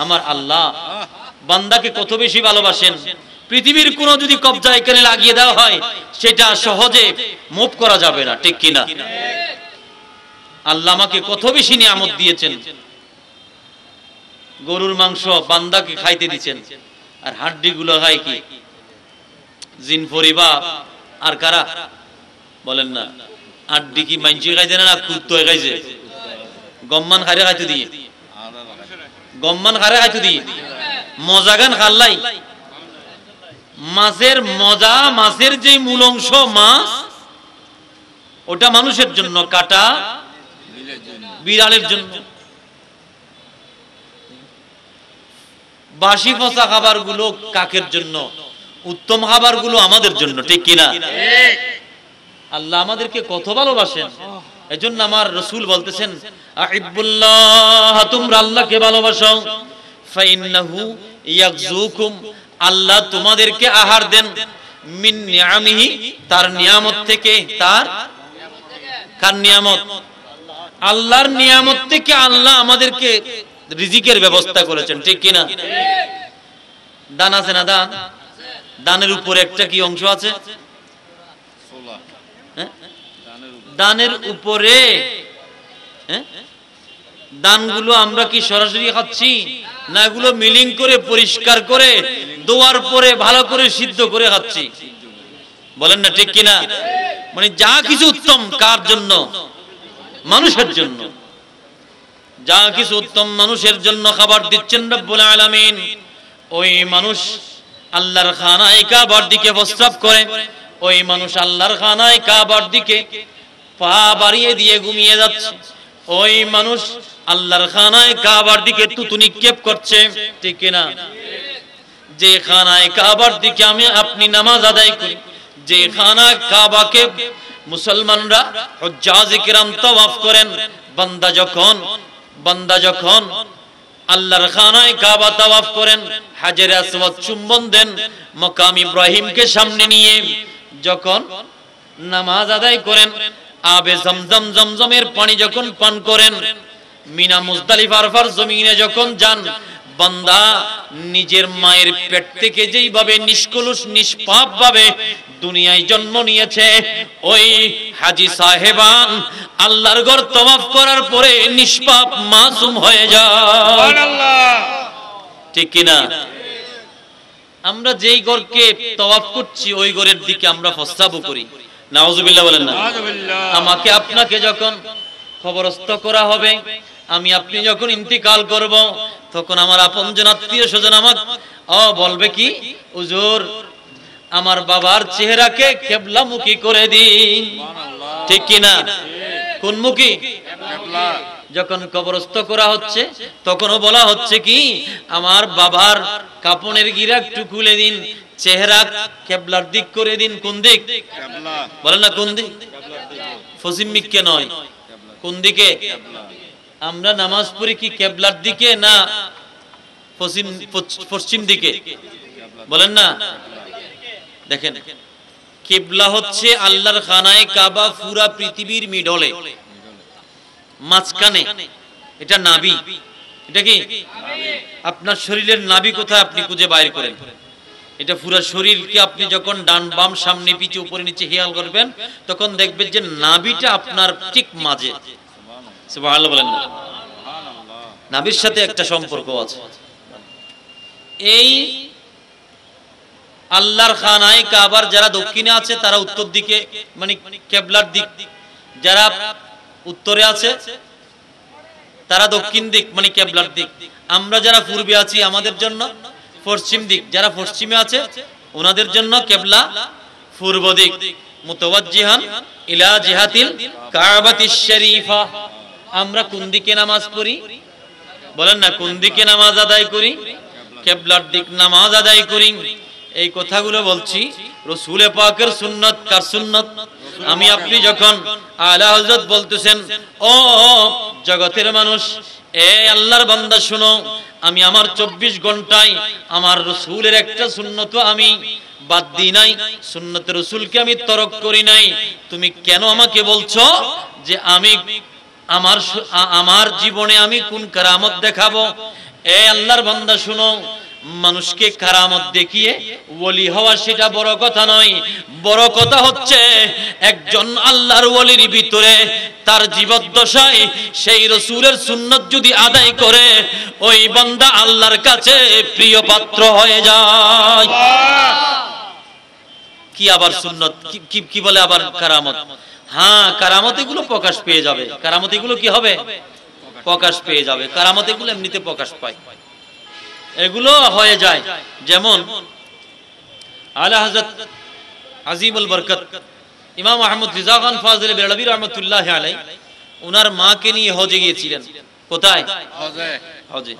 আমার আল্লাহ বান্দাকে কত বেশি ভালোবাসেন। পৃথিবীর কোন যদি কবজা এখানে লাগিয়ে দেওয়া হয়, সেটা সহজে মুভ করা যাবে না, ঠিক কিনা? আল্লাহ আমাকে কত বেশি নিয়ামত দিয়েছেন। গরুর মাংস বান্দাকে খাইতে দিচ্ছেন, আর হাড্ডি গুলো খায় কি? জিন ফরিবা আর কারা? বলেন না, হাড্ডি কি মাইনছি খাইতে না, কুত্তো খাইছে? গম্মান খারে খাইতে দিয়ে, গম্মান খারে খাইতে দিয়ে মজাগান খাল্লাই। মাছের মজা, মাছের যে মূল অংশ মাছ, ওটা মানুষের জন্য, কাটা বিড়ালের জন্য। বাসি পচা খাবার গুলো কাকের জন্য, উত্তম খাবার গুলো আমাদের জন্য, ঠিক কিনা? আল্লাহ আমাদেরকে কত ভালোবাসেন। এজন্য আমার রাসূল বলতেছেন, আহিব্বুল্লাহ, তোমরা আল্লাহকে ভালোবাসো, ফাইন্নাহু ইয়াগযুকুম, আল্লাহ তোমাদেরকে আহার দেন, মিন নিআমিহি, তার নিয়ামত থেকে। তার কার নিয়ামত? আল্লাহর নিয়ামত থেকে আল্লাহ আমাদেরকে রিজিকের ব্যবস্থা করেছেন, ঠিক কিনা? দান আছে না? দান, দানের উপরে একটা কি অংশ আছে? দানের উপরে দানগুলো আমরা কি সরাসরি খাচ্ছি, না এগুলো মিলিং করে পরিষ্কার করে দোয়ার পরে ভালো করে সিদ্ধ করে খাচ্ছি? বলেন না, ঠিক কিনা? মানে যা কিছু উত্তম কার জন্য? মানুষের জন্য। যা কিছু উত্তম মানুষের জন্য খাবার দিচ্ছেন রব্বুল আলামিন। ওই মানুষ আল্লাহর খানায় কাবার দিকে প্রস্রাব করে, ওই মানুষ আল্লাহর খানায় কাবার দিকে পা বাড়িয়ে দিয়ে ঘুমিয়ে যাচ্ছে, ওই মানুষ আল্লাহর খানায় কাবার দিকে থুতু নিক্ষেপ করছে, ঠিক কিনা? যে খানায় কাবার দিকে আমি আপনি নামাজ আদায় করি, যে খানা কাবাকে মুসলমানরা হুজ্জাজে কিরাম তাওয়াফ করেন, বান্দা যখন আল্লাহর খানায় কাবা তাওয়াফ করেন, হাজরে আসওয়াদ চুম্বন দেন, মাকাম ইব্রাহিমকে সামনে নিয়ে যখন নামাজ আদায় করেন, আবে জমজমের পানি যখন পান করেন, মিনা মুজদালিফা আরফার জমিনে যখন যান, বান্দা নিজের মায়ের পেট থেকে যেইভাবে নিষ্কলুষ নিষ্পাপ ভাবে দুনিয়ায় জন্ম নিয়েছে, ওই হাজী সাহেবান আল্লাহর ঘর তাওয়াফ করার পরে নিষ্পাপ মাসুম হয়ে যায়। সুবহানাল্লাহ, ঠিক কিনা? আমরা যেই ঘরকে তাওয়াফ করছি ওই ঘরের দিকে আমরা প্রস্তাবও করি। নাউজুবিল্লাহ বলেন না? নাউজুবিল্লাহ। আমাকে আপনাকে যখন কবরস্থ করা হবে, আমি আপনি যখন ইন্তিকাল করব, তখন আমার আপনজন আত্মীয় স্বজন আমাকে বলবে কি, হুজুর আমার বাবার চেহারাকে কিবলামুখী করে দিন, ঠিক কিনা? কোন মুখী? কিবলা। যখন কবরস্থ করা হচ্ছে তখনও বলা হচ্ছে কি, আমার বাবার কাপড়ের গিরা একটু খুলে দিন, চেহারা কিবলার দিক করে দিন। কোন দিক? কিবলা। বলেন না কোন দিক? পশ্চিম দিকে নয়, কোন দিকে? আমরা নামাজ পড়ি কি কিবলার দিকে না পশ্চিম দিকে? বলেন না। দেখেন, কিবলা হচ্ছে আল্লাহর খানায় কাবা পুরা পৃথিবীর মিডলে, মাঝখানে এটা নাভি। এটা কি? আপনার শরীরের নাভি কোথায় আপনি খুঁজে বাইর করেন। এটা পুরো শরীরকে আপনি যখন ডান বাম সামনে পিছে উপরে নিচে খেয়াল করবেন, তখন দেখবেন যে নাভিটা আপনার ঠিক মাঝে। সুবহানাল্লাহ বলেন না? নাভির সাথে একটা সম্পর্ক আছে। এই আল্লাহর খানায় কাবার যারা দক্ষিণে আছে তারা উত্তর দিকে, মানে কিবলার দিক, যারা উত্তরে আছে তারা দক্ষিণ দিক, মানে কিবলার দিক। আমরা যারা পূর্বে আছি আমাদের জন্য পশ্চিম দিক, যারা পশ্চিমে আছে ওনাদের জন্য কিবলা পূর্ব দিক। মুতাওয়াজ্জিহান ইলা জিহাতিল কাবাতিশ শরীফা। আমরা কোন দিকে নামাজ পড়ি? বলেন না, কোন দিকে নামাজ আদায় করি? কিবলার দিক নামাজ আদায় করি। এই কথাগুলো বলছি রাসূল পাকের সুন্নাত। কার সুন্নাত? আমি আপনি যখন আলা হযরত বলতেছেন, ও জগতের মানুষ, এ আল্লাহর বান্দা শুনো, আমি আমার 24 ঘন্টায় আমার রাসূলের একটা সুন্নত আমি বাদ দিই নাই, সুন্নতে রাসূলকে আমি তরক করি নাই। তুমি কেন আমাকে বলছো যে আমি আমার জীবনে আমি কোন কারামত দেখাবো? এ আল্লাহর বান্দা শুনো, মানুষকে কারামত দেখিয়ে ওলি হওয়া সেটা বড় কথা নয়। বড় কথা হচ্ছে একজন আল্লাহর ওলির ভিতরে তার জীবদ্দশায় সেই রাসূলের সুন্নাত যদি আদায় করে, ওই বান্দা আল্লাহর কাছে প্রিয় পাত্র হয়ে যায়। কি আবার সুন্নাত, কি বলে আবার কারামত? হ্যাঁ, কারামত এগুলো প্রকাশ পেয়ে যাবে। কারামত এগুলো কি হবে? প্রকাশ পেয়ে যাবে। কারামত এগুলো এমনিতে প্রকাশ পায়, এগুলো হয়ে যায়। যেমন আলা হযরত আজিমুল বরকত ইমাম আহমদ রিজা খান ফাজিল বেরলভী রাহমাতুল্লাহ আলাইহি, ওনার মাকে নিয়ে হজে গিয়েছিলেন। কোথায়? হজে।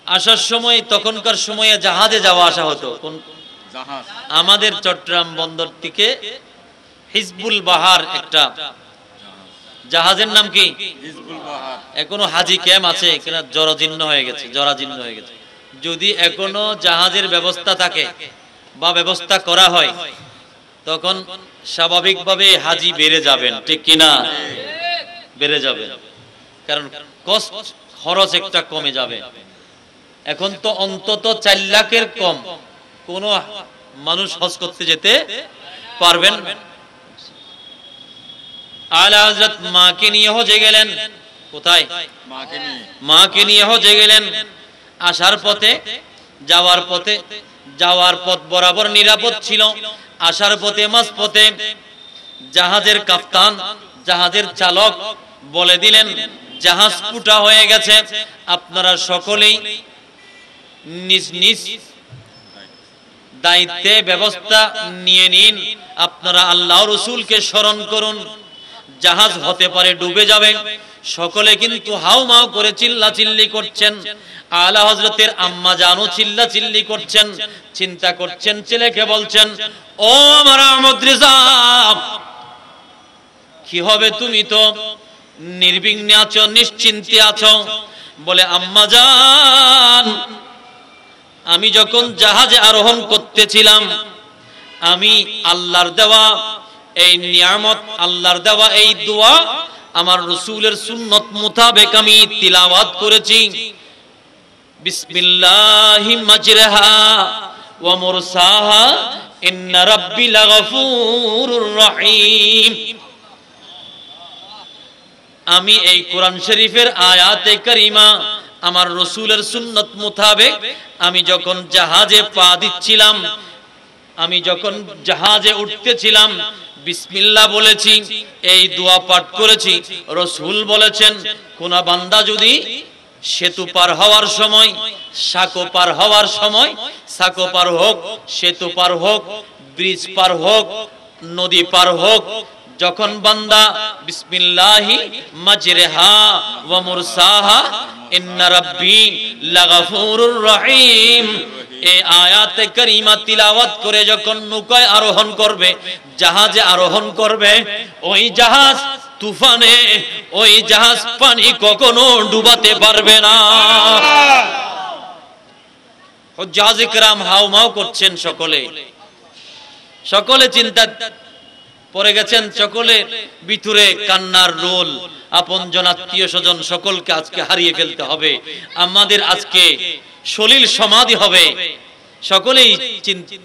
আসার সময়, তখনকার সময়ে জাহাজে যাওয়া আসা হতো। কোন জাহাজ? আমাদের চট্টগ্রাম বন্দর থেকে হিজবুল বাহার একটা জাহাজের নাম কি? হিজবুল বাহার। এখনো হাজি ক্যাম্প আছে, কিনা জরাজীর্ণ হয়ে গেছে, জরাজীর্ণ হয়ে গেছে। যদি এখনো জাহাজের ব্যবস্থা থাকে বা ব্যবস্থা করা হয়, তখন স্বাভাবিকভাবে হাজি বেড়ে যাবেন, ঠিক কিনা? বেড়ে যাবে, কারণ কষ্ট খরচ একটা কমে যাবে। এখন তো অন্তত 4 লাখের কম কোন মানুষ হজ করতে যেতে পারবেন। আলা হযরত মাকে নিয়ে হজে গেলেন। কোথায়? মাকে নিয়ে হজে গেলেন। আসার পথে, যাওয়ার পথ বরাবর নিরাপদ ছিল। আসার পথে মাঝপথে জাহাজের কাপ্তান, জাহাজের চালক বলে দিলেন, জাহাজ ফুটা হয়ে গেছে, আপনারা সকলেই নিজ নিজ দায়িত্বে ব্যবস্থা নিয়ে নিন। আপনারা আল্লাহ রাসূলকে স্মরণ করুন, জাহাজ হতে পারে ডুবে যাবে, সকলে কিন্তু হাউমাউ করে চিল্লাচিল্লি করছেন। আলা হযরতের আম্মা জানও চিল্লাচিল্লি করছেন, চিন্তা করছেন, ছেলেকে বলছেন, ও আমার আহমদ রেজা, কি হবে? তুমি তো নির্বিঘ্নে আছো, নিশ্চিন্তে আছো। বলে, আম্মা জান, আমি যখন জাহাজে আরোহণ করতেছিলাম, আমি আল্লাহর দেওয়া এই নিয়ামত, আল্লাহর দেওয়া এই দোয়া আমার রাসূলের সুন্নত মোতাবেক আমি তিলাওয়াত করেছি। বিসমিল্লাহি মাজরাহা ওয়া মুরসাহা ইন্না রাব্বি লাগাফুরুর রহিম। আমি এই কোরআন শরীফের আয়াতে কারিমা আমার রাসূলের সুন্নত মোতাবেক আমি যখন জাহাজে পা দিচ্ছিলাম, আমি যখন জাহাজে উঠতেছিলাম, বিসমিল্লাহ বলেছি, এই দোয়া পাঠ করেছি। রাসূল বলেছেন, কোন বান্দা যদি সেতু পার হওয়ার সময়, সাঁকো পার হওয়ার সময়, সাঁকো পার হোক, সেতু পার হোক, ব্রিজ পার হোক, নদী পার হোক, যখন বান্দা বিসমিল্লাহি মাজরাহা ওয়া মুরসাহা ইন্না রাব্বি লাগাফুরুর রহিম এই আয়াতে কারিমা তিলাওয়াত করে যখন নৌকায় আরোহণ করবে, জাহাজে আরোহণ করবে, ওই জাহাজ তুফানে, ওই জাহাজ পানি কখনো ডুবাতে পারবে না। হুজ্জাজ ইকরাম হাউমাউ করছেন, সকলে চিন্তা পড়ে গেছেন, সকলে ভিতরে কান্নার রোল। আপনজন, আত্মীয় স্বজন সকলকে আজকে হারিয়ে ফেলতে হবে, আমাদের আজকে সলিল সমাধি হবে। সকলেই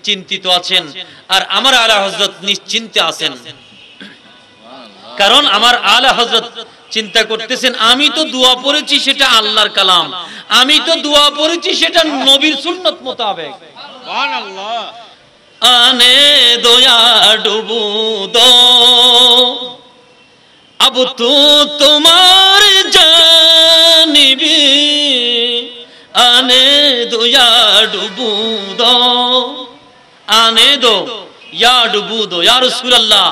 চিন্তিত আছেন, আর আমার আলা হযরত নিশ্চিন্তে আছেন। কারণ আমার আলা হযরত চিন্তা করতেছেন, আমি তো দোয়া পড়েছি সেটা আল্লাহর কালাম, আমি তো দোয়া পড়েছি সেটা নবীর সুন্নত মোতাবেক। সুবহানাল্লাহ। आने दो या डूबू दो, अब तू तुम्हारी जानिबी, आने दो या डूबू दो, आने दो या डूबू दो। या রাসূল আল্লাহ,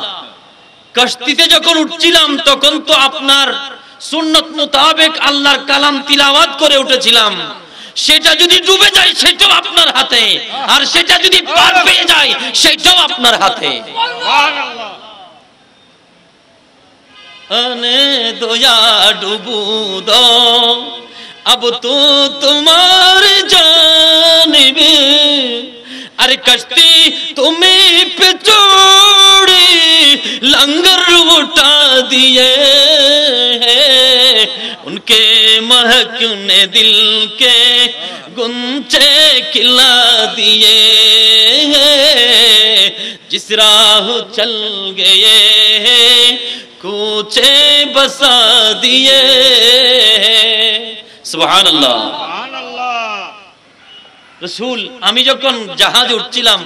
কষ্টিতে যখন উঠছিলাম তখন তো আপনার সুন্নত মোতাবেক আল্লাহর কালাম তিলাওয়াত করে উঠেছিলাম, সেটা যদি ডুবে যায় সেটাও আপনার হাতে, আর সেটা যদি পার পেয়ে যায় সেটাও আপনার হাতে। সুবহানাল্লাহ। আনে দো ইয়া ডুবু দো, अब तो तुम्हारी जानिबे, अरे कश्ती तुम्हें पे छोड़ी लंगर उठा दिए हैं, उनके महकने दिल के गुंचे खिला दिए हैं, जिस राह चल गए हैं कूचे बसा दिए। সুবহানাল্লাহ। সুবহানাল্লাহ। রাসূল, আমি যখন জাহাজে উঠছিলাম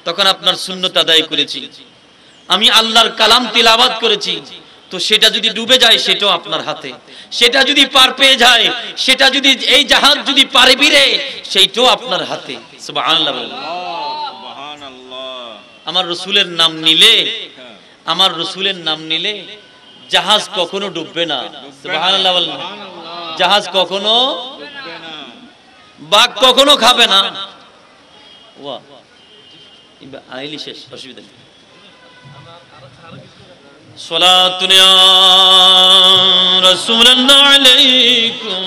তখন আপনার সুন্নত আদায় করেছি, আমি আল্লাহর কালাম তিলাওয়াত করেছি, তো সেটা যদি ডুবে যায় সেটাও আপনার হাতে, সেটা যদি পার পেয়ে যায়, সেটা যদি এই জাহাজ যদি পারে বিরে সেইটাও আপনার হাতে। সুবহানাল্লাহ। সুবহানাল্লাহ। আমার রাসূলের নাম নিলে, আমার রাসূলের নাম নিলে জাহাজ কখনো ডুববে না। সুবহানাল্লাহ বলেন। জাহাজ কখনো ডুববে না, বাঘ কখনো খাবে না। ওয়া ইবা আইলি শেষ, অসুবিধা নেই। সালাতুন ইয়া রাসূলুল্লাহ আলাইকুম,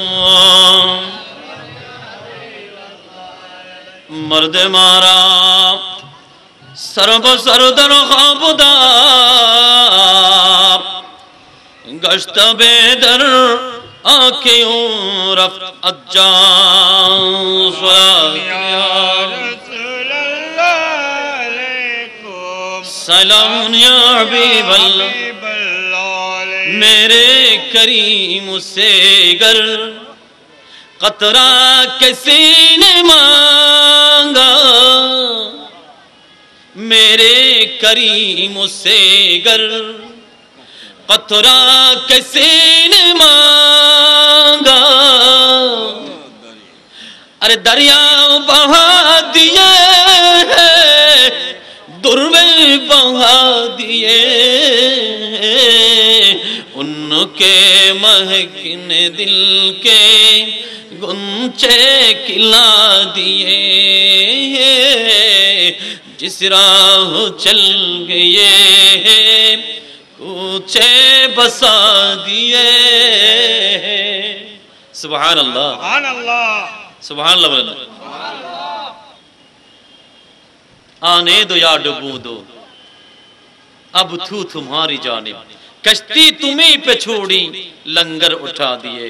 মর্দ মারা সর্ব সরদর খাবদা গশত বেদর आँखें रफ्त अज्जां सलाम या हबीब अल्लाह, मेरे करीम से गर कतरा किसी ने मांगा, मेरे करीम से गर कतरा किसी ने मांगा, अरे दरिया बहा दिए दुर्वे बहा दिए, उनके महकने दिल के गुंचे खिला दिए, जिस राह चल गए कूचे बसा दिए। सुभान अल्लाह, सुभान अल्लाह, सुभान अल्लाह बोलें। आने दो या डुबू दो, अब थू तुम्हारी जानिब, कश्ती तुम्ही पे छोड़ी लंगर उठा दिए।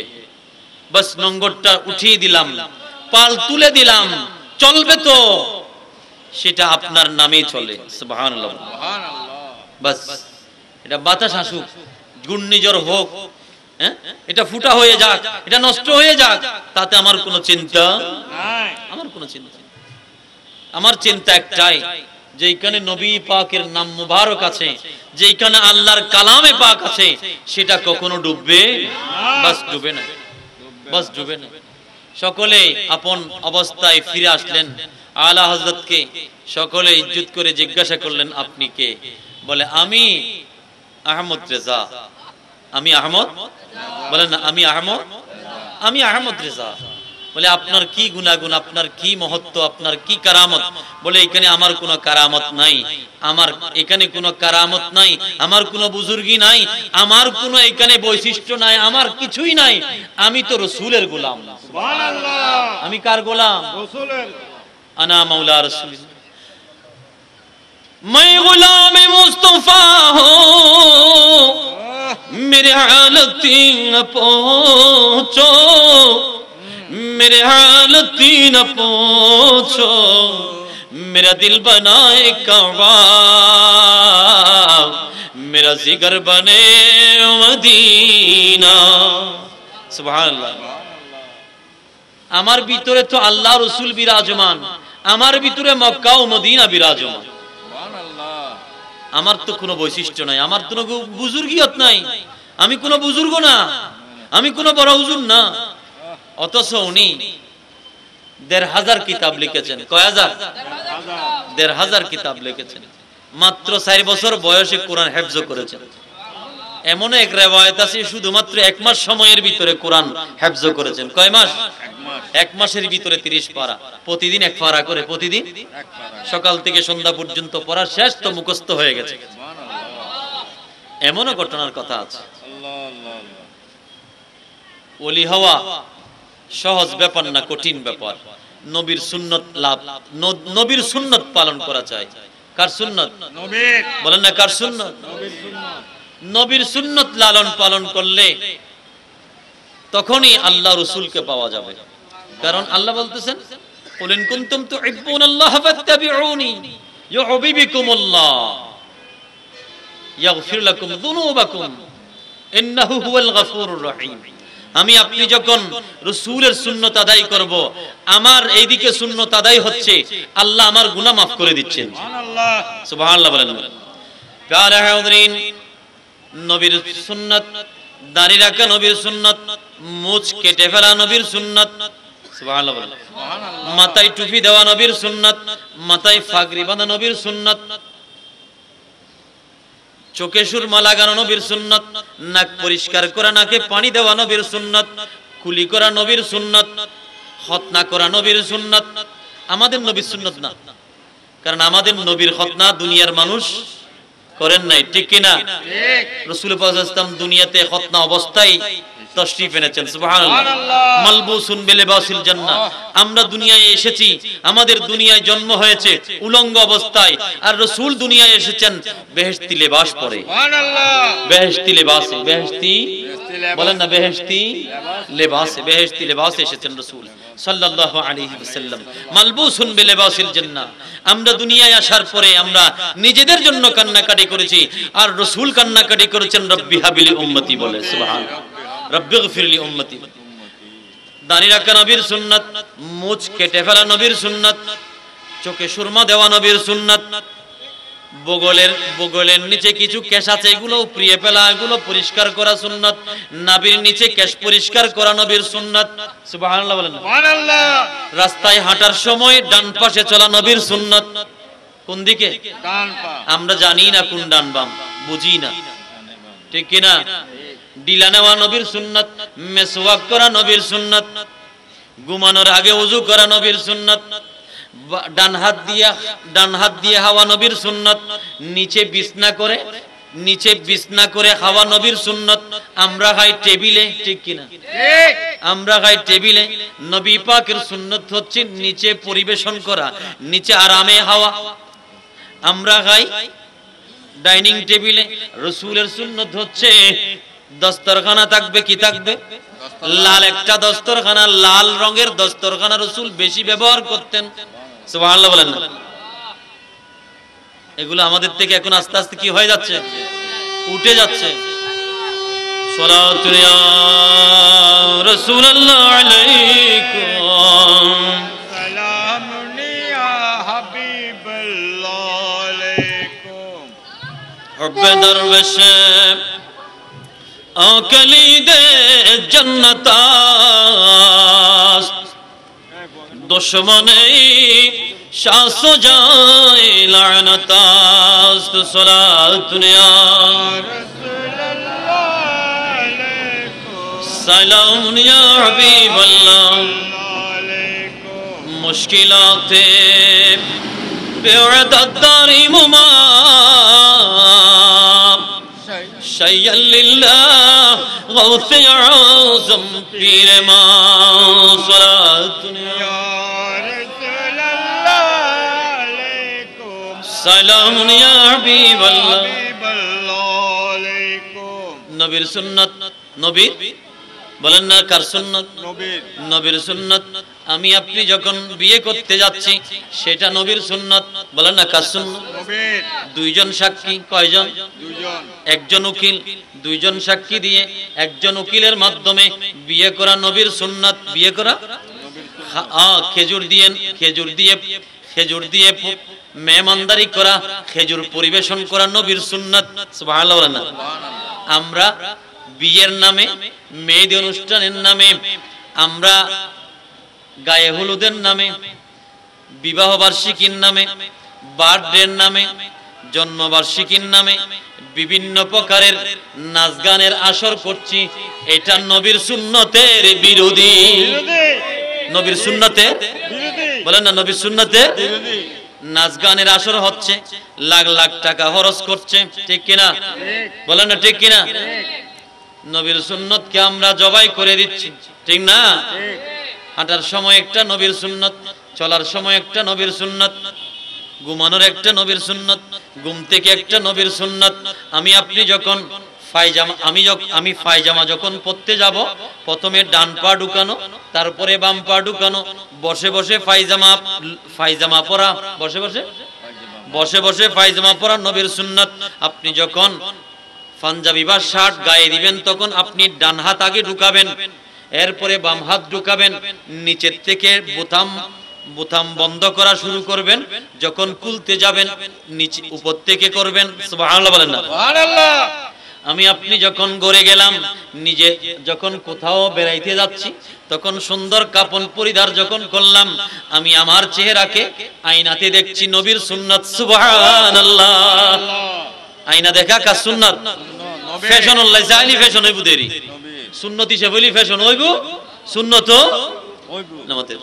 बस नंगरটা উঠিয়ে দিলাম, পাল তুলে দিলাম, চলবে তো সেটা আপনার নামেই চলে। সুবহানাল্লাহ, सुभान अल्लाह। বাস এটা বাতাস আসুক, ঘূর্ণিঝড় হোক, হ্যাঁ এটা ফুটা হয়ে যাক, এটা নষ্ট হয়ে যাক, তাতে আমার কোনো চিন্তা, नहीं, আমার কোনো চিন্তা নেই। আমার চিন্তা একটাই, যেখানে নবী পাকের নাম মুবারক আছে, যেখানে আল্লাহর কালামে পাক আছে, সেটা কখনো ডুববে? বাস ডুবে না, বাস ডুবে না। সকলে আপন অবস্থায় ফিরে আসলেন। আলা হযরতকে সকলে ইজ্জত করে জিজ্ঞাসা করলেন, আপনি কে? বলে আমি আহমদ রেজা। আমি আহমদ? বলেন না, আমি আহমদ, আমি আহমদ রেজা। বলে আপনার কি গুনাহগুণ, আপনার কি মহত্ব, আপনার কি কারামত? বলে এখানে আমার কোনো কারামত নাই, আমার এখানে কোনো কারামত নাই, আমার কোনো বুজুর্গি নাই, আমার কোনো এখানে বৈশিষ্ট্য নাই, আমার কিছুই নাই। আমি তো রসুলের গোলাম। सुभान अल्लाह। আমি কার গোলাম? रसूलेर আনা মাওলা রসুল। मैं गुलाम मुस्तफा हूँ, मेरे हालती न पहुँचो, मेरे हालती न पहुँचो, मेरा दिल बनाए काबा, मेरा जिगर बने मदीना। सुभान अल्लाह। আমার ভিতরে তো আল্লাহ রসুল বিরাজমান, আমার ভিতরে মক্কা ও মদিনা বিরাজমান। सुभान अल्लाह। আমার তো কোনো বৈশিষ্ট্য নাই, আমার তো কোনো বুজুর্গিয়ত নাই, আমি কোনো বুজুর্গ না, আমি কোনো বড় হুজুর না। অথচ উনি ১,৫০০ কিতাব লিখেছেন। কয় হাজার? ১,৫০০ কিতাব লিখেছেন। মাত্র ৪ বছর বয়সে কোরআন হেফজ করেছেন। এমন এক রিওয়ায়াত আছে শুধুমাত্র ১ মাস সময়ের ভিতরে কোরআন হেফজ করেছেন। কয় মাস? ১ মাসের ভিতরে ৩০ পারা, প্রতিদিন ১ পারা করে, প্রতিদিন সকাল থেকে সন্ধ্যা পর্যন্ত পড়া শেষ তো মুখস্থ হয়ে গেছে। सुभान अल्लाह। এমনও ঘটনার কথা আছে। अल्लाह अल्लाह। ওলি হওয়া সহজ ব্যাপার না, কঠিন ব্যাপার। নবীর সুন্নত লাভ, নবীর সুন্নত পালন করা চাই। কার সুন্নত? नबीर বলেন না, কার সুন্নত? नबीर सुन्नत। নবীর সুন্নত লালন পালন করলে তখনই আল্লাহ রসুলকে পাওয়া যাবে। কারণ আল্লাহ বলতেছেন, কুল ইন কুনতুম তুহিব্বুনাল্লাহ ফাত্তাবিউনি ইউহিব্বুকুমুল্লাহ ইয়াগফির লাকুম যুনুবাকুম ইন্নাহু হুয়াল গফুরুর রহিম। আমি আপনি যখন রাসূলের সুন্নাত আদায় করব, আমার এইদিকে সুন্নাত আদায় হচ্ছে, আল্লাহ আমার গুনাহ মাফ করে দিচ্ছেন। सुभान अल्लाह। সুবহানাল্লাহ বলেন। প্যারা হাজরিন, নবীর সুন্নাত, দাড়ি রাখা নবীর সুন্নাত, মুছ কেটে ফেলা নবীর সুন্নাত। সুবহানাল্লাহ বলেন। सुभान अल्लाह। মাথায় টুপি দেওয়া নবীর সুন্নাত, মাথায় পাগড়ি বাঁধা নবীর সুন্নাত, চোখে সুরমা লাগানো নবীর সুন্নাত, নাক পরিষ্কার করা, নাকে পানি দেওয়া নবীর সুন্নাত, কুলি করা নবীর সুন্নাত, খতনা করা নবীর সুন্নাত। আমাদের নবীর সুন্নাত না, কারণ আমাদের নবীর খতনা দুনিয়ার মানুষ করেন নাই, ঠিক কিনা? ठीक। রাসূল পাক সাল্লাল্লাহু আলাইহি ওয়াসাল্লাম দুনিয়াতে খতনা অবস্থায় তশরিফ এনেছেন। সুবহানাল্লাহ। সুবহানাল্লাহ। মালবুসুন বিলিবাসিল জান্নাহ। আমরা দুনিয়ায় এসেছি, আমাদের দুনিয়ায় জন্ম হয়েছে উলঙ্গ অবস্থায়, আর রাসূল দুনিয়ায় এসেছেন বেহেশতি লেবাস পরে। सुभान अल्लाह। বেহেশতি লেবাসে, বেহেশতি लेबास। বলেন না, বেহেশতি লেবাসে, বেহেশতি লেবাসে এসেছেন রাসূল সাল্লাল্লাহু আলাইহি ওয়াসাল্লাম। মালবুসুন বিলিবাসিল জান্নাহ। আমরা দুনিয়ায় আসার পরে আমরা নিজেদের জন্য কান্নাকাটি করেছি, আর রাসূল কান্নাকাটি করেছেন রব্বি হাবিলি উম্মতি বলে। সুবহানাল্লাহ। রব্বিগফিরলি উম্মতি। দাড়ি রাখা নবীর সুন্নাত, মুছ কেটে ফেলা নবীর সুন্নাত, চোখে সুরমা দেওয়া নবীর সুন্নাত, বগলের নিচে কিছু কেশ আছে, এগুলো উপড়িয়ে ফেলা, এগুলো পরিষ্কার করা সুন্নাত, নাভির নিচে কেশ পরিষ্কার করা নবীর সুন্নাত। সুবহানাল্লাহ বলেন। सुभान अल्लाह। রাস্তায় হাঁটার সময় ডান পাশে চলা নবীর সুন্নাত। কোন দিকে? कान पा। আমরা জানি না কোন ডান বাম, বুঝি না, ঠিক কিনা? ডিলা নেওয়া নবীর সুন্নাত, মেসওয়াক করা নবীর সুন্নাত, ঘুমানোর আগে ওযু করা নবীর সুন্নাত, ডান হাত দিয়ে হাওয়া নবীর সুন্নাত, নিচে বিছনা করে খাওয়া নবীর সুন্নাত। আমরা খাই টেবিলে, ঠিক কিনা? ঠিক। আমরা খাই টেবিলে, নবী পাকের সুন্নাত হচ্ছে নিচে পরিবেশন করা, নিচে আরামে খাওয়া। আমরা খাই ডাইনিং টেবিলে, রাসূলের সুন্নাত হচ্ছে দস্তরখানা থাকবে, কি থাকবে? লাল একটা দস্তরখানা, লাল রঙের দস্তরখানা রাসূল বেশি ব্যবহার করতেন। সুবহানাল্লাহ বলেন না? এগুলো আমাদের থেকে এখন আস্তে আস্তে কি হয়ে যাচ্ছে? উঠে যাচ্ছে। সালাতু ইয়া রাসূলুল্লাহ আলাইকুম, সালামুন ইয়া হাবিবাল্লাহ আলাইকুম। হুব্বে দরবেশ আকালিদে জান্নাতাস, দুশমনে শাস যায় লানতাস। সালাতুন ইয়া রাসূলুল্লাহ আলাইকুম, সালামুন ইয়া হাবিবাল্লাহ। আলাইকুম। মুশকিলাতে বে'আদাদ দারিম মা شيئا لله غوث اعظم پیر ما صلاة یا رسول اللہ علیکم، سلام یا حبیب اللہ۔ حبیب اللہ علیکم। নবীর সুন্নাত, নবীর বলেন না কার সুন্নাত? নবীর। নবীর সুন্নাত। আমি আপনি যখন বিয়ে করতে যাচ্ছি সেটা নবীর সুন্নাত, বলেন না কার সুন্নাত? নবীর। দুইজন সাক্ষী, কয়জন? দুজন। একজন উকিল, দুইজন সাক্ষী দিয়ে একজন উকিলের মাধ্যমে বিয়ে করা নবীর সুন্নাত। বিয়ে করা খেজুর দিয়ে মেহমানদারি করা, খেজুর পরিবেশন করা নবীর সুন্নাত। সুবহানাল্লাহ বলেন না? আমরা বিয়ের নামে, মেহেদি অনুষ্ঠানের নামে, আমরা গায়ে হলুদের নামে, বিবাহ বার্ষিকীর নামে, বার্থডের নামে, জন্মবার্ষিকীর নামে বিভিন্ন প্রকারের নাচ গানের আসর করছি। এটা নবীর সুন্নতের বিরোধী। নবীর সুন্নতের বলেন না, নবীর সুন্নতের নাচ গানের আসর হচ্ছে, লাখ লাখ টাকা খরচ করছে, ঠিক কিনা? বলেন না ঠিক কিনা? নবীর সুন্নতকে আমরা জবাই করে দিচ্ছি, ঠিক না? হাঁটার সময় একটা নবীর সুন্নত, চলার সময় একটা নবীর সুন্নত, ঘুমানোর একটা নবীর সুন্নত, ঘুম থেকে একটা নবীর সুন্নত। আমি আপনি যখন আমি পায়জামা যখন পরতে যাব, প্রথমে ডান পা ঢুকানো, তারপরে বাম পা ঢুকানো, বসে বসে পায়জামা পরা, বসে বসে পায়জামা পরা নবীর সুন্নত। আপনি যখন পাঞ্জাবি বা শার্ট গায়ে দিবেন তখন আপনি ডান হাত আগে ঢুকাবেন, এরপরে বাম হাত ঢুকাবেন, নিচের থেকে বোতাম বন্ধ করা শুরু করবেন। যখন খুলতে যাবেন নিচে উপর থেকে করবেন। সুবহানাল্লাহ বলেন না? সুবহানাল্লাহ। আমি আপনি যখন ঘরে গেলাম, নিজে যখন কোথাও বেড়াইতে যাচ্ছি তখন সুন্দর কাপড় পরিধান যখন করলাম, আমি আমার চেহারাকে আয়নাতে দেখছি নবীর সুন্নাত। সুবহানাল্লাহ। আয়না দেখা কার সুন্নাত? ফ্যাশন আল্লাহ চাইলি ফ্যাশন হইব দেরি, সুন্নত হিসেবে বলি ফ্যাশন হইব, সুন্নত নামাতে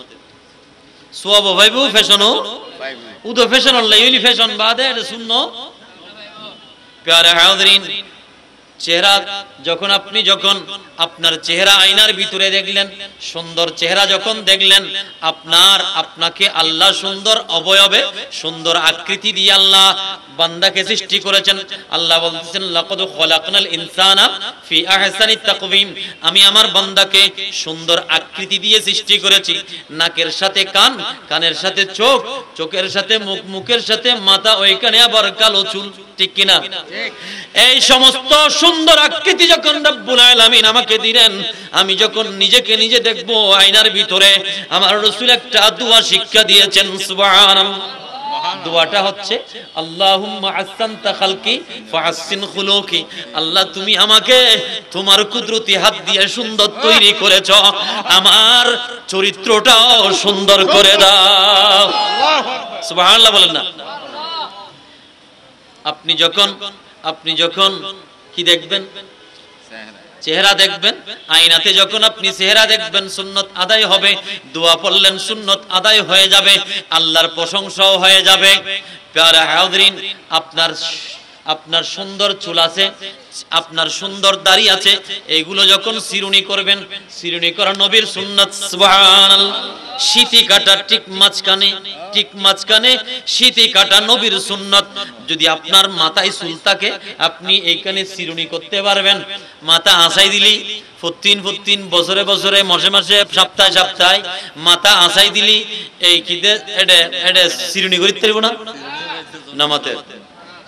সোয়াব হইব, ফ্যাশনও উদো ফ্যাশন আল্লাহ ইলি ফ্যাশন বাদে শূন্য। প্যারে হাজরিন, চেহারা যখন আপনি যখন আপনার চেহারা আয়নার ভিতরে দেখলেন, সুন্দর চেহারা যখন দেখলেন, আপনাকে আল্লাহ সুন্দর অবয়বে, সুন্দর আকৃতি দিয়ে আল্লাহ বান্দাকে সৃষ্টি করেছেন। আল্লাহ বলতেছেন লাকাদ খলাকনাল ইনসানা ফি আহসানি তাকওয়িম, আমি আমার বান্দাকে সুন্দর আকৃতি দিয়ে সৃষ্টি করেছি। নাকের সাথে কান, কানের সাথে চোখ, চোখের সাথে মুখ, মুখের সাথে মাথা, ওইখানে আবার কালো চুল, ঠিক কিনা? এই সমস্ত সুন্দর আকৃতি যখন রব্বুল আলামিন আমাকে দিলেন, আমি যখন নিজেকে নিজে দেখব আয়নার ভিতরে, আমার রাসূল একটা দোয়া শিক্ষা দিয়েছেন। সুবহানাল্লাহ। দোয়াটা হচ্ছে আল্লাহুম্মা আহসানতা খালকি ফাহসিন খুলুকি, আল্লাহ তুমি আমাকে তোমার কুদরতি হাত দিয়ে সুন্দর তৈরি করেছো, আমার চরিত্রটাও সুন্দর করে দাও। সুবহানাল্লাহ বলেন না? আপনি যখন কি দেখবেন? চেহারা দেখবেন, আয়নাতে যখন আপনি চেহারা দেখবেন সুন্নত আদায় হবে, দোয়া পড়লেন সুন্নত আদায় হয়ে যাবে, আল্লাহর প্রশংসাও হয়ে যাবে। প্যারা হাজরিন, আপনার সুন্দর চুল আছে, আপনার সুন্দর দাড়ি আছে, এইগুলো যখন চিরুনি করবেন, চিরুনি করা নবীর সুন্নাত। সুবহানাল্লাহ। সিটি কাটা ঠিক মাঝখানে সিটি কাটা নবীর সুন্নাত। যদি আপনার মাথায় চুল থাকে, আপনি এইখানে চিরুনি করতে পারবেন। মাথা আঁচাই দিলি ফুত্তিন বছরে বছরে, মাসে মাসে, সপ্তাহে মাথা আঁচাই দিলি এই কি এডে চিরুনি করিতে পারবো না? নামাতে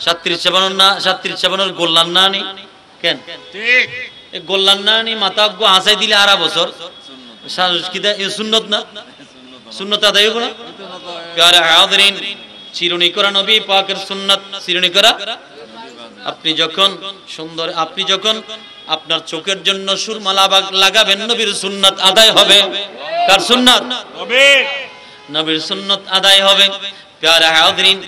37 গোল্লান না নি কেন ঠিক এ গোল্লান না নি মাথা হাসাই দিলে আরা বছর সুন্নত না, সুন্নত আদায় হবে না। প্যারা হাজরিন, চিরুনি করা নবী পাকের সুন্নাত। চিরুনি করা আপনি যখন আপনার চোখের জন্য সুরমা লাগাবেন, নবীর সুন্নাত আদায় হবে। কার সুন্নাত? নবীর সুন্নাত আদায় হবে। প্যারা হাজরিন,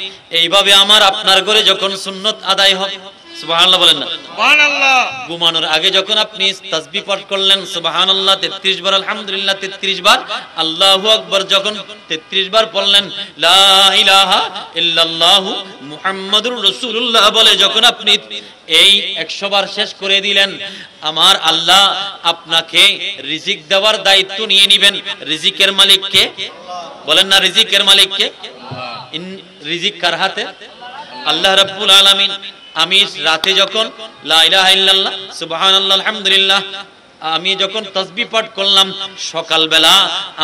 এইভাবে আমার আপনার ঘরে যখন সুন্নত আদায় হবে, সুবহানাল্লাহ বলেন না? সুবহানাল্লাহ। ঘুমানোর আগে যখন আপনি তাসবিহ পাঠ করলেন সুবহানাল্লাহ 33 বার, আলহামদুলিল্লাহ 33 বার, আল্লাহু আকবার যখন 33 বার পড়লেন, লা ইলাহা ইল্লাল্লাহু মুহাম্মাদুর রাসূলুল্লাহ বলে যখন আপনি এই 100 বার শেষ করে দিলেন, আমার আল্লাহ আপনাকে রিজিক দেওয়ার দায়িত্ব নিয়ে নেবেন। রিজিকের মালিক কে? বলেন না, রিজিকের মালিক কে? রিজিক কার হাতে? আল্লাহ রাব্বুল আলামিন। আমি রাতে যখন লা ইলাহা ইল্লাল্লাহ সুবহানাল্লাহ আলহামদুলিল্লাহ আমি যখন তাসবিহ পাঠ করলাম, সকালবেলা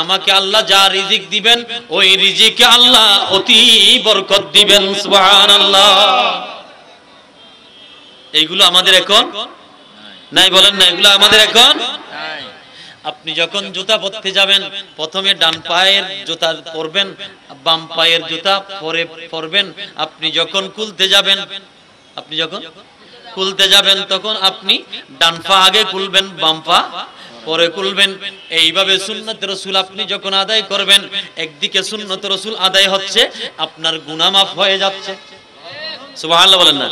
আমাকে আল্লাহ যা রিজিক দিবেন, ওই রিজিকে আল্লাহ অতি বরকত দিবেন। সুবহানাল্লাহ। এইগুলো আমাদের এখন নাই, বলেন না, এগুলো আমাদের এখন। আপনি যখন জুতা পরতে যাবেন, প্রথমে ডান পায়ের জুতা পরবেন, বাম পায়ের জুতা পরে পরবেন। আপনি যখন খুলতে যাবেন তখন আপনি ডান পা আগে খুলবেন, বাম পা পরে খুলবেন। এইভাবে সুন্নত রাসূল আপনি যখন আদায় করবেন, একদিকে সুন্নত রাসূল আদায় হচ্ছে, আপনার গুনাহ মাফ হয়ে যাচ্ছে। সুবহানাল্লাহ বলেন না?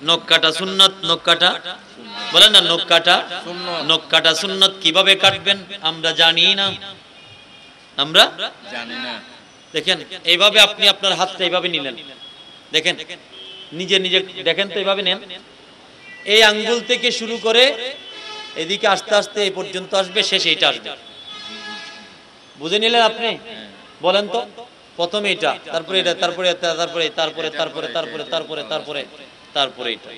নখ কাটা সুন্নত, নখ কাটা বলেন না, নখ কাটা সুন্নত। কিভাবে কাটবেন আমরা জানি না, আমরা জানি না। দেখেন এইভাবে আপনি আপনার হাতটা এইভাবে নিলেন, দেখেন নিজে দেখেন তো, এইভাবে নেন। এই আঙ্গুল থেকে শুরু করে এদিকে আস্তে আস্তে এই পর্যন্ত আসবে, শেষ এইটা আসবে। বুঝে নিলেন আপনি? বলেন তো, প্রথমে এটা, তারপরে এটা, তারপরে এটা, তারপরে তারপরে তারপরে তারপরে তারপরে তারপরে তারপরে এটা।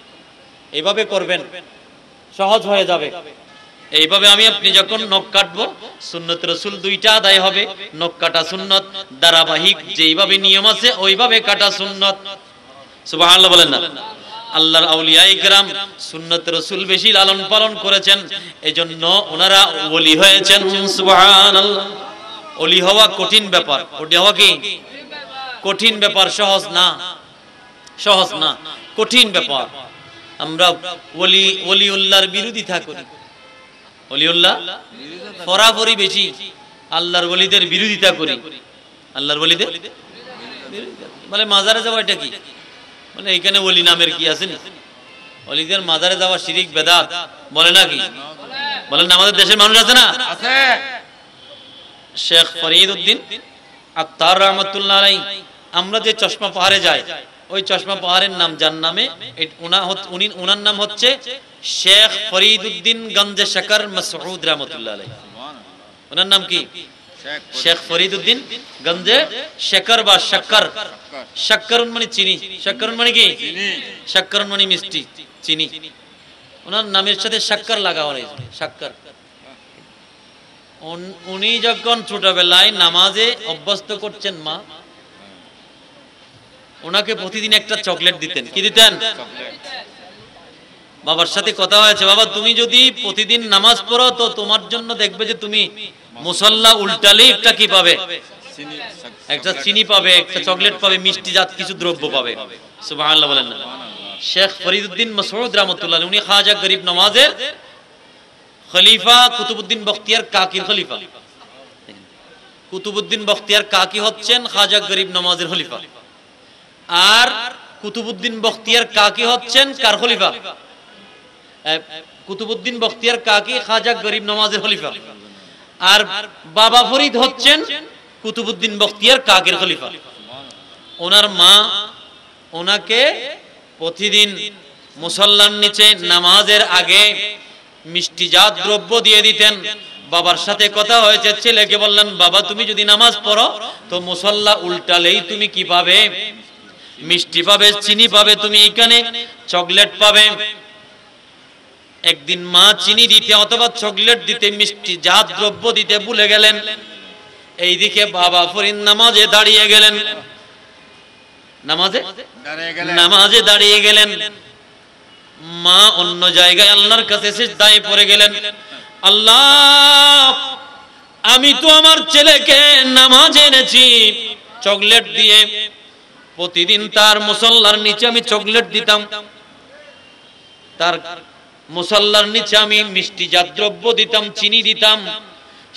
এইভাবে করবেন, সহজ হয়ে যাবে। এইভাবে আপনি যখন নখ কাটবো, সুন্নত রাসূল দুইটা আদায় হবে। নখ কাটা সুন্নত, ধারাবাহিক যেইভাবে নিয়ম আছে ওইভাবে কাটা সুন্নত। সুবহানাল্লাহ বলেন না? আল্লাহর আউলিয়ায়ে কেরাম সুন্নত রাসূল বেশি লালন পালন করেছেন, এজন্য ওনারা ওলি হয়েছেন। সুবহানাল্লাহ। ওলি হওয়া কঠিন ব্যাপার। ওলি হওয়া কি কঠিন ব্যাপার, সহজ না, কঠিন ব্যাপার। আমরা ওলিউল্লাহর বিরোধিতা করি, ওলিউল্লাহ ফরাফরি বেশি, আল্লাহর ওলিদের বিরোধিতা করি। আল্লাহর ওলিদের মানে মাজারে যাওয়া এটা কি? মানে এইখানে ওলি নামের কি আছে? ওলিদের মাজারে যাওয়া শিরিক বেদাত বলে না কি? বলেন না? আমাদের দেশের মানুষ আছে না? আছে। শেখ ফরিদউদ্দিন আত্তার রাহমাতুল্লাহ আলাইহি, আমরা যে চশমা পাহাড়ে যাই, ওই চশমা পাহাড়ের নাম যার নামে, ওনার নাম হচ্ছে শেখ ফরিদউদ্দিন গঞ্জে শাকর মাসউদ রাহমাতুল্লাহ আলাইহি। ওনার নাম কি? শেখ ফরিদউদ্দিন গঞ্জে শাকর বা শাক্কর। শাক্করুন মানে চিনি, শাক্করুন মানে কি? শাক্করুন মানে মিষ্টি, চিনি। ওনার নামের সাথে শাক্কর লাগা হয়েছে, শাক্কর। উনি যখন ছোটবেলায় নামাজে অভ্যস্ত করছেন মা, ওনাকে প্রতিদিন একটা চকলেট দিতেন। কি দিতেন? বাবার সাথে কথা হয়েছে, বাবা তুমি যদি প্রতিদিন নামাজ পড়ো তো তোমার জন্য দেখবে যে তুমি মুসাল্লা উল্টালে একটা কি পাবে? একটা চিনি পাবে, একটা চকলেট পাবে, মিষ্টি জাত কিছু দ্রব্য পাবে। সুবহানাল্লাহ বলেন না? শেখ ফরিদউদ্দিন মাসউদ রাহমাতুল্লাহ আলাইহি, উনি খাজা গরিব নওয়াজের খলিফা, কুতুবউদ্দিন বখতিয়ার কাকির খলিফা। কুতুবউদ্দিন বখতিয়ার কাকি হচ্ছেন খাজা গরিব নওয়াজের খলিফা, আর কুতুবউদ্দিন বখতিয়ার কাকি হচ্ছেন কার খলিফা? কুতুবউদ্দিন বখতিয়ার কাকি খাজা গরিব নওয়াজের খলিফা, আর বাবা ফরিদ হচ্ছেন কুতুবউদ্দিন বখতিয়ার কাকের খলিফা। ওনার মা ওনাকে প্রতিদিন মুসল্লার নিচে নামাজের আগে মিষ্টিজাত দ্রব্য দিয়ে দিতেন। বাবার সাথে কথা হয়েছে, ছেলেকে বললেন, বাবা তুমি যদি নামাজ পড়ো তো মুসল্লা উল্টালেই তুমি কি পাবে? মিষ্টি পাবে, চিনি পাবে, তুমি এখানে চকলেট পাবে। একদিন মা চিনি দিতে অথবা চকলেট দিতে, মিষ্টি জাত দ্রব্য দিতে ভুলে গেলেন। এইদিকে বাবা ফরিদ নামাজে দাঁড়িয়ে গেলেন, নামাজে দাঁড়িয়ে গেলেন। মা অন্য জায়গায় আল্লাহর কাছে সিজদায় পড়ে গেলেন, আল্লাহ আমি তো আমার ছেলেকে নামাজে এনেছি চকলেট দিয়ে, প্রতিদিন তার মুসল্লার নিচে আমি চকলেট দিতাম, তার মুসল্লার নিচে আমি মিষ্টি জাত দ্রব্য দিতাম, চিনি দিতাম,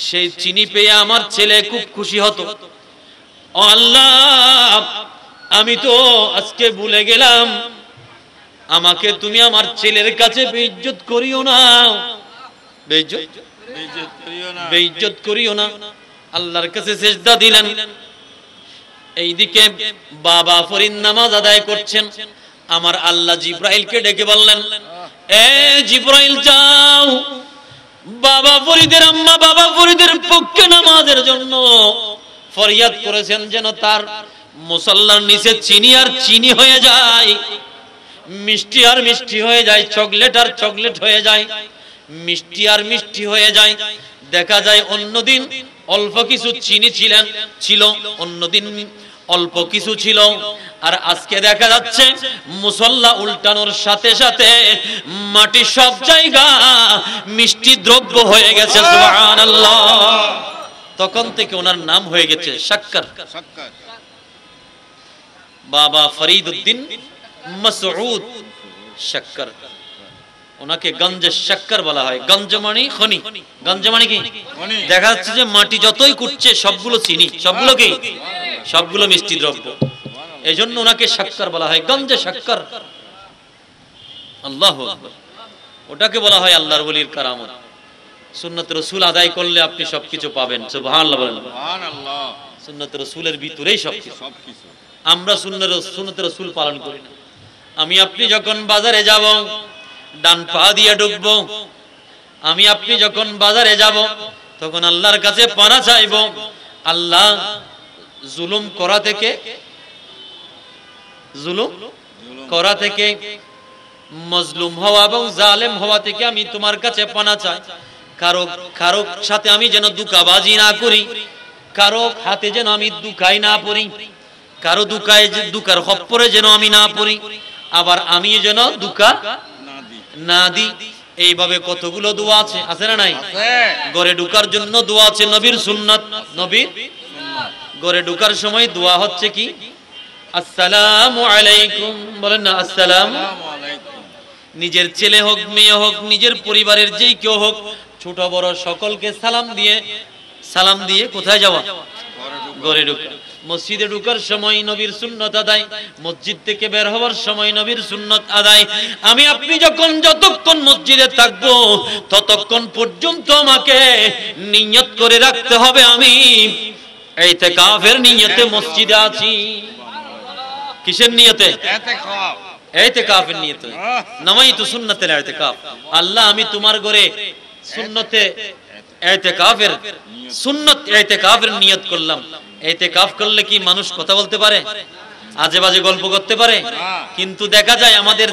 সেই চিনি পেয়ে আমার ছেলে খুব খুশি হতো। ও আল্লাহ আমি তো আজকে ভুলে গেলাম, আমাকে তুমি আমার ছেলের কাছে বেইজ্জত করিও না, বেইজ্জত করিও না। আল্লাহর কাছে সিজদা দিলেন। এইদিকে বাবা ফরিদ নামাজ আদায় করছেন, আমার আল্লাহ জিব্রাইলকে ডেকে বললেন, এ জিব্রাইল যাও বাবা ফরিদের আম্মা বাবা ফরিদের পক্ষে নামাজের জন্য ফরিয়াদ করেছেন যেন তার মুসল্লার নিচে চিনি আর চিনি হয়ে যায়, মিষ্টি আর মিষ্টি হয়ে যায়, চকলেট আর চকলেট হয়ে যায়, মিষ্টি আর মিষ্টি হয়ে যায়। দেখা যায় অন্যদিন অল্প কিছু চিনি ছিল, অন্যদিন অল্প কিছু ছিল, আর আজকে দেখা যাচ্ছে মুসল্লা উল্টানোর সাথে সাথে মাটি সব জায়গা মিষ্টি দ্রব্য হয়ে গেছে। সুবহানাল্লাহ। তখন থেকে ওনার নাম হয়ে গেছে শাক্কার। বাবা ফরিদউদ্দিন মাসউদ শাক্কার, ওনাকে গঞ্জে শাক্কার বলা হয়। গঞ্জ মানে খনি, গঞ্জ মানে কি? দেখা যাচ্ছে যে মাটি যতই কুটছে সবগুলো চিনি, সবগুলো কি? সবগুলো মিষ্টি দ্রব্য। এই জন্য ওনাকে শাক্কার বলা হয়, গঞ্জে শাক্কার। আল্লাহু আকবার। ওটাকে বলা হয় আল্লাহর ওলির কারামত। সুন্নাত রাসূল আদায় করলে আপনি সবকিছু পাবেন। সুবহানাল্লাহ বলেন। সুবহানাল্লাহ। সুন্নাত রাসূলের ভিতরেই সবকিছু। আমরা সুন্নাত রাসূল পালন করি না। আমি আপনি যখন বাজারে যাব ডান পা দিয়ে ঢুকবো, আমি আপনি যখন বাজারে যাব তখন আল্লাহর কাছে পানা চাইবো, আল্লাহ জুলুম করা থেকে, জুলুম করা থেকে, মজলুম হওয়া এবং জালেম হওয়া থেকে আমি তোমার কাছে পানা চাই। কারো সাথে আমি যেন দুকাবাজি না করি, কারো হাতে যেন আমি দুকাই না পড়ি, কারো দুকার খপ্পরে যেন আমি না পড়ি, আবার আমি যেন দুকা না দি। এইভাবে কতগুলো দোয়া আছে, আছে না নাই? ঘরে ঢুকার জন্য দোয়া আছে, নবীর সুন্নাত। নবীর ঘরে ঢুকার সময় দোয়া হচ্ছে কি? আসসালামু আলাইকুম, বলেন না আসসালামু আলাইকুম। নিজের ছেলে হোক, মেয়ে হোক, নিজের পরিবারের যেই কেউ হোক, ছোট বড় সকলকে সালাম দিয়ে কোথায় যাওয়া? ঘরে ঢুকা। মসজিদে ঢুকার সময় নবীর সুন্নত আদায়, মসজিদ থেকে বের হওয়ার সময় নবীর সুন্নত আদায়। আমি আপনি যতক্ষণ মসজিদে থাকবো ততক্ষণ পর্যন্ত আমাকে নিয়ত করে রাখতে হবে আমি ইতিকাফের নিয়তে মসজিদে আছি। কিসের নিয়তে? ইতিকাফের নিয়তে। নামাইতু সুন্নাতেল ইতিকাফ। আল্লাহ আমি তোমার ঘরে সুন্নতে ইতিকাফের সুন্নত ইতিকাফের নিয়ত করলাম। ইতিকাফ করলে কি মানুষ কথা বলতে পারে? আজে বাজে গল্প করতে পারে? কিন্তু দেখা যায় আমাদের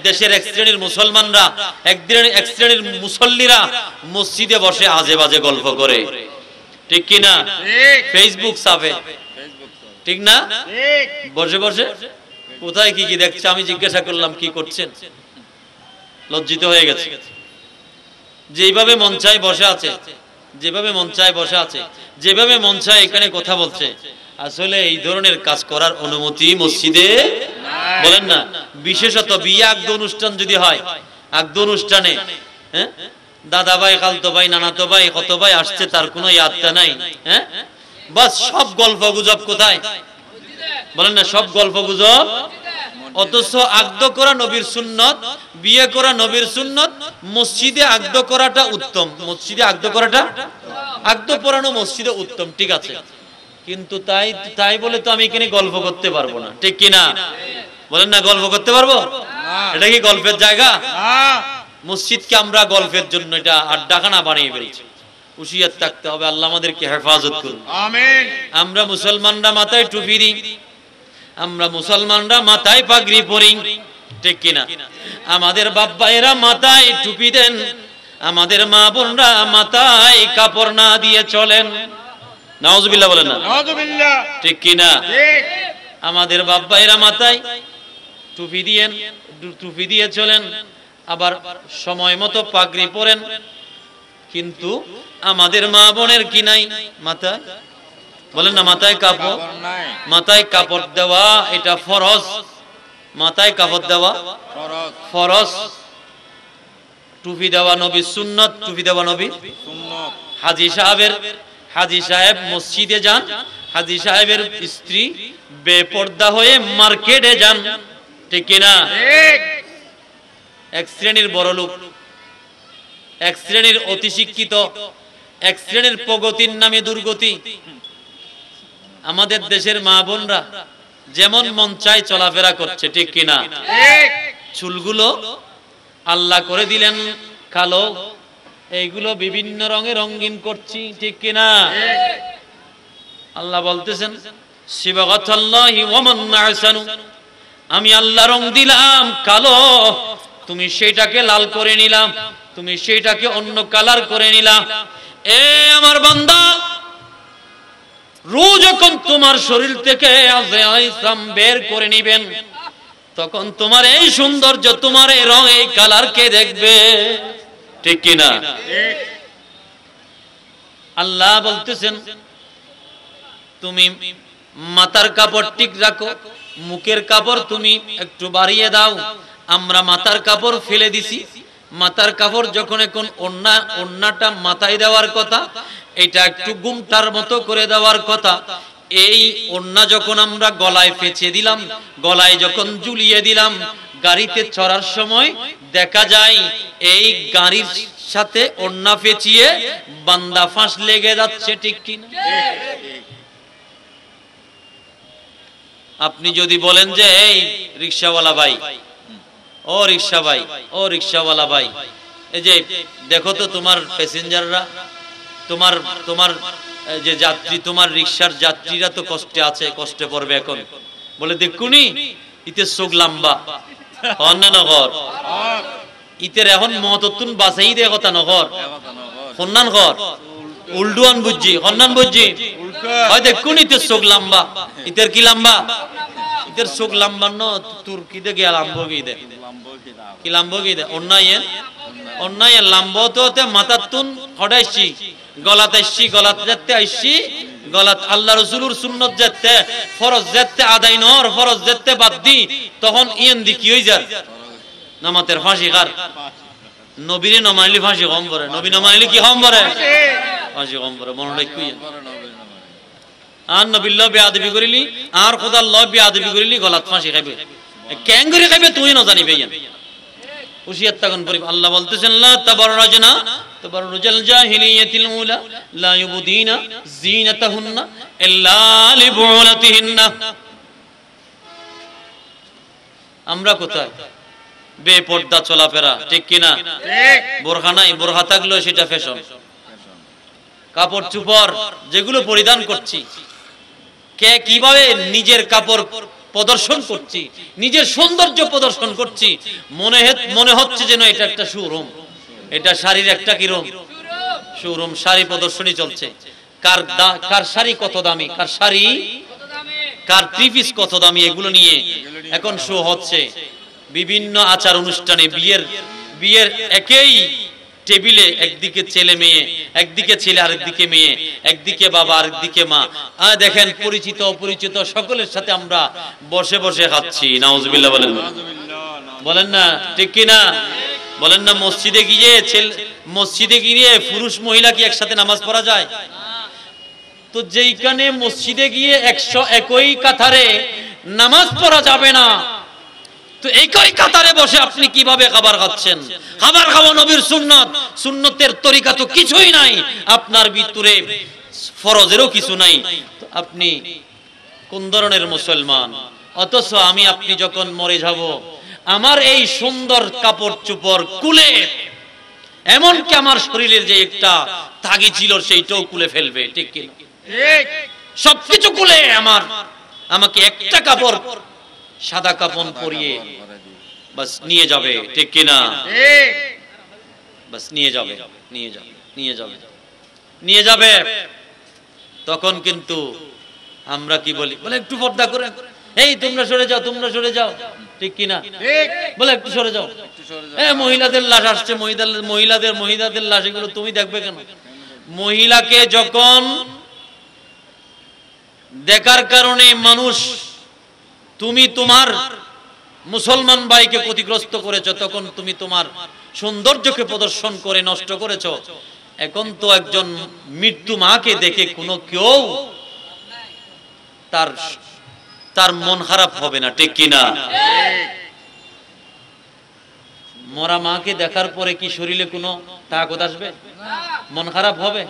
দেশের এক শ্রেণীর মুসলমানরা, এক শ্রেণীর মুসল্লিরা মসজিদে বসে আজে বাজে গল্প করে, ঠিক কি না? ফেসবুক সাফে, ঠিক না? বসে বসে কোথায় কি কি দেখছে, আমি জিজ্ঞাসা করলাম কি করছেন, লজ্জিত হয়ে গেছে। যেভাবে মন চায় বসে আছে, যেভাবে মন চায় বসে আছে, যেভাবে মন চায় এখানে কথা বলছে। আসলে এই ধরনের কাজ করার অনুমতি মসজিদে বলেন না। বিশেষত বিয়ে আগদ অনুষ্ঠান যদি হয়, আগদ অনুষ্ঠানে দাদা ভাই, খালতো ভাই, নানাতো ভাই, কত ভাই আসছে তার কোনো ইয়াদটা নাই, বাস সব গল্প গুজব কোথায় বলেন না? সব গল্প গুজব অথচ আগদ করা নবীর সুন্নত, বিয়ে করা নবীর সুন্নত, মসজিদে আগদ করাটা উত্তম। মসজিদে আগদ করাটা, আগদ পড়ানো মসজিদে উত্তম, ঠিক আছে। কিন্তু তাই বলে তো আমি এখানে গল্প করতে পারবো না, ঠিক কি না? বলেন না, গল্প করতে পারবো? এটা কি গল্পের জায়গা? মসজিদকে আমরা গল্পের জন্য এটা আড্ডাখানা বানিয়ে ফেলছি। হুঁশিয়ার থাকতে হবে, আল্লাহ আমাদেরকে হেফাজত করুন, আমিন। আমরা মুসলমানরা মাথায় টুপি দিই, আমরা মুসলমানরা মাথায় পাগড়ি পরি, ঠিক কিনা? আমাদের বাপ ভাইয়েরা মাথায় টুপি দেন, আমাদের মা বোনরা মাথায় কাপড় না দিয়ে চলেন। নাউজুবিল্লাহ বলেন না? নাউজুবিল্লাহ, ঠিক কিনা? আমাদের বাপ ভাইয়েরা মাথায় টুপি দিয়ে চলেন, আবার সময় মতো পাগড়ি পরেন। কিন্তু আমাদের মা বোনের কি নাই? মাথায়, বলেন না, মাথায় কাপড়, মাথায় কাপড় দেওয়া এটা ফরজ। মাথায় কাপড় দেওয়া ফরজ, টুপি দেওয়া নবী সুন্নত, টুপি দেওয়া নবী সুন্নত। হাজী সাহেব মসজিদে যান, হাজী সাহেবের স্ত্রী বেপর্দা হয়ে মার্কেটে যান, ঠিক কিনা? এক শ্রেণীর বড় লোক, এক শ্রেণীর অতি শিক্ষিত, এক শ্রেণীর প্রগতির নামে দুর্গতি। আমাদের দেশের মা বোনরা যেমন মন চায় চলাফেরা করছে, ঠিক কিনা? চুলগুলো আল্লাহ করে দিলেন কালো, এইগুলো বিভিন্ন রঙে রঙিন করছি, ঠিক কিনা? আল্লাহ বলতেছেন, সিবাগাতাল্লাহি ওয়া মান আহসানু, আমি আল্লাহ রং দিলাম কালো, তুমি সেইটাকে লাল করে নিলাম, তুমি সেইটাকে অন্য কালার করে নিলাম। এ আমার বান্দা, রোজ যখন তোমার শরীর থেকে আযরাইল বের করে নিবেন, তখন তোমার এই সৌন্দর্য, তোমার এই রং, এই কালার কে দেখবে, ঠিক কিনা? আল্লাহ বলতেছেন, তুমি মাথার কাপড় ঠিক রাখো, মুখের কাপড় তুমি একটু বাড়িয়ে দাও। আমরা মাথার কাপড় ফেলে দিছি। মাথার কাপড় যখন এখন ওন্নাটা মাথায় দেওয়ার কথা, এটা একটু গুমটার মতো করে দেওয়ার কথা। এই ওন্না যখন আমরা গলায় পেঁচে দিলাম, গলায় যখন ঝুলিয়ে দিলাম, গাড়িতে চড়ার সময় দেখা যায় এই গাড়ির সাথে ওন্না পেঁচিয়ে বান্দা ফাঁস লেগে যাচ্ছে, ঠিক কিনা? আপনি যদি বলেন যে এই রিকশাওয়ালা ভাই, ও রিকশা ভাই, ও রিকশাওয়ালা ভাই, এই যে দেখো তো তোমার প্যাসেঞ্জাররা, তোমার যে যাত্রী, তোমার রিকশার যাত্রীরা তো কষ্টে আছে, কষ্টে পড়বে এখন। বলে দেখুনি ইতে চোখ লম্বা অন্য নগর, ইতের এখন মহততুন বাসাই দে কথা নগর সন্ধান ঘর উল্ডুয়ান বুঝছি, সন্ধান বুঝছি, হয় দেখুন ইতের চোখ লম্বা, ইতের কি লম্বা, ইতের চোখ লম্বা ন তোর কি দে গিয়া লাম্ব কি দে, কি লাম্ব কি দে, অন্যায় লাম্ব তো মাথার তুন হটাইছি, গলাতে আইসি, গলাত যেতে আইসি, গলাত আল্লাহ রসুলুর সুন্নত যেতে, ফরজ যেতে আদায় নর, ফরজ যেতে বাদ দি, তখন ইয়েন দি কি হয়ে যায় নামাতের ফাঁসি কার? নবীরে নমাইলি ফাঁসি কম পড়ে, নবী নমাইলি কি কম পড়ে? ফাঁসি কম পড়ে। মনে রাখবি, আর নবীর ল বেয়াদবি করিলি, আর খোদার ল বেয়াদবি করিলি, গলাত ফাঁসি খাইবে। কেন করে খাইবে তুই না জানিবে। হুশিয়ার থাকুন পরিবার। আল্লাহ বলতেছেন, লা তাবাররাজনা তাবাররুজাল জাহিলিয়াতিল উলা লা ইউবদিনা জিনাতাহুন্না ইল্লা লিবুলাতিহিন্না। আমরা কোথায়? বেপর্দা চলাফেরা, ঠিক কিনা? বোরখা নাই, বোরখা থাকলেও সেটা ফ্যাশন। কাপড় চোপড় যেগুলো পরিধান করছি, কে কিভাবে নিজের কাপড় প্রদর্শন করছি, নিজের সৌন্দর্য প্রদর্শন করছি, মনে হচ্ছে যেন এটা একটা শোরুম, এটা শাড়ির একটা কিরম শোরুম, শাড়ি প্রদর্শনী চলছে। কার শাড়ি কত দামি, কার শাড়ি, কার থ্রি পিস কত দামি, এগুলো নিয়ে এখন শো হচ্ছে। বিভিন্ন আচার অনুষ্ঠানে, বিয়ের একই টেবিলে একদিকে ছেলে মেয়ে, একদিকে ছেলে আরেকদিকে মেয়ে, একদিকে বাবা আরেকদিকে মা, দেখেন পরিচিত অপরিচিত সকলের সাথে আমরা বসে বসে খাচ্ছি। নাউজুবিল্লাহ বলেন, বলেন না, ঠিক কিনা? বলেন না, মসজিদে গিয়ে পুরুষ মহিলা কি একসাথে নামাজ পড়া যায়? তো যেইখানে মসজিদে গিয়ে একই কাতারে নামাজ পড়া যাবে না, তো একই কাতারে বসে আপনি কিভাবে খাবার খাচ্ছেন? খাবার খাওয়া নবীর সুন্নাত, সুন্নতের তরিকা তো কিছুই নাই আপনার ভিতরে, ফরজেরও কিছু নাই। আপনি কোন ধরনের মুসলমান? অথচ আমি আপনি যখন মরে যাব, আমার এই সুন্দর কাপড় চোপড় খুলে, এমনকি আমার শরীরের যে একটা তাগি ছিল সেইটাও খুলে ফেলবে, ঠিক কি? সবকিছু খুলে আমাকে একটা কাপড়, সাদা কাপড় পরিয়ে বাস নিয়ে যাবে, ঠিক কিনা? বাস নিয়ে যাবে, নিয়ে যাবে, নিয়ে যাবে, নিয়ে যাবে। তখন কিন্তু আমরা কি বলি? বলে একটু পর্দা করে, এই তোমরা সরে যাও, তোমরা সরে যাও, ঠিক কিনা? বলে একটু সরে যাও। মহিলাদের লাশ আসছে, মহিলাদের লাশ, এগুলো তুমি দেখবে কেন? মহিলাকে যখন দেখার কারণে মানুষ, তুমি তোমার মুসলমান ভাইকে ক্ষতিগ্রস্ত করেছো, তখন তুমি তোমার সৌন্দর্যকে প্রদর্শন করে নষ্ট করেছো। এখন তো একজন মৃত্যু মাকে দেখে কোনো কেউ তার মন খারাপ হবে না, ঠিক কিনা? মরা মাকে দেখার পরে কি শরীরে কোনো তাকত আসবে? মন খারাপ হবে?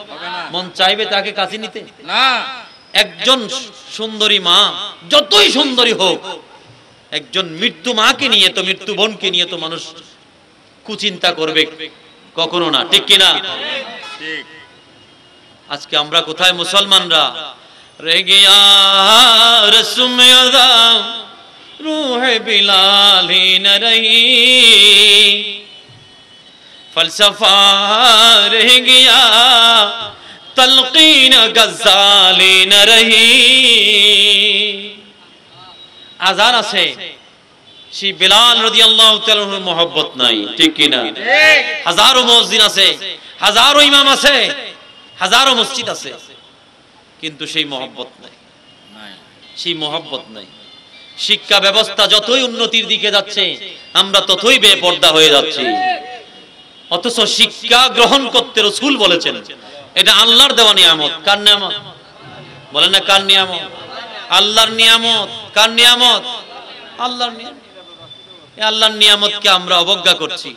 মন চাইবে তাকে কাছে নিতে? না। একজন সুন্দরী মা যতই সুন্দরী হোক, একজন মৃত্যু মাকে নিয়ে তো, মৃত্যু বোনকে নিয়ে তো মানুষ কুচিন্তা করবে? কখনো না, ঠিক কিনা? আজকে আমরা কোথায় মুসলমানরা? রে গিয়া রসম আদা রূহ বিলাল হি ন রহি, ফলসফা রহ গিয়া তলকিন গজ্জালি ন রহি। আজান আছে, সেই বিলাল রাদিয়াল্লাহু তাআলার মহব্বত নাই, ঠিক কিনা? হাজারো মুয়াজ্জিন আছে, হাজারো ইমাম আছে, হাজারো মসজিদ আছে, কিন্তু সেই মহব্বত নাই, সেই মহব্বত নাই। শিক্ষা ব্যবস্থা যতই উন্নতির দিকে যাচ্ছে, আমরা ততই বেপরদা হয়ে যাচ্ছি। অথচ শিক্ষা গ্রহণ করতে রাসূল বলেছেন এটা আল্লাহর দেওয়া নিয়ামত। কার নিয়ামত? বলেন না, কার নিয়ামত? আল্লাহর নিয়ামত। কার নিয়ামত? আল্লাহর নিয়ামত। এই আল্লাহর নিয়ামতকে আমরা অবজ্ঞা করছি।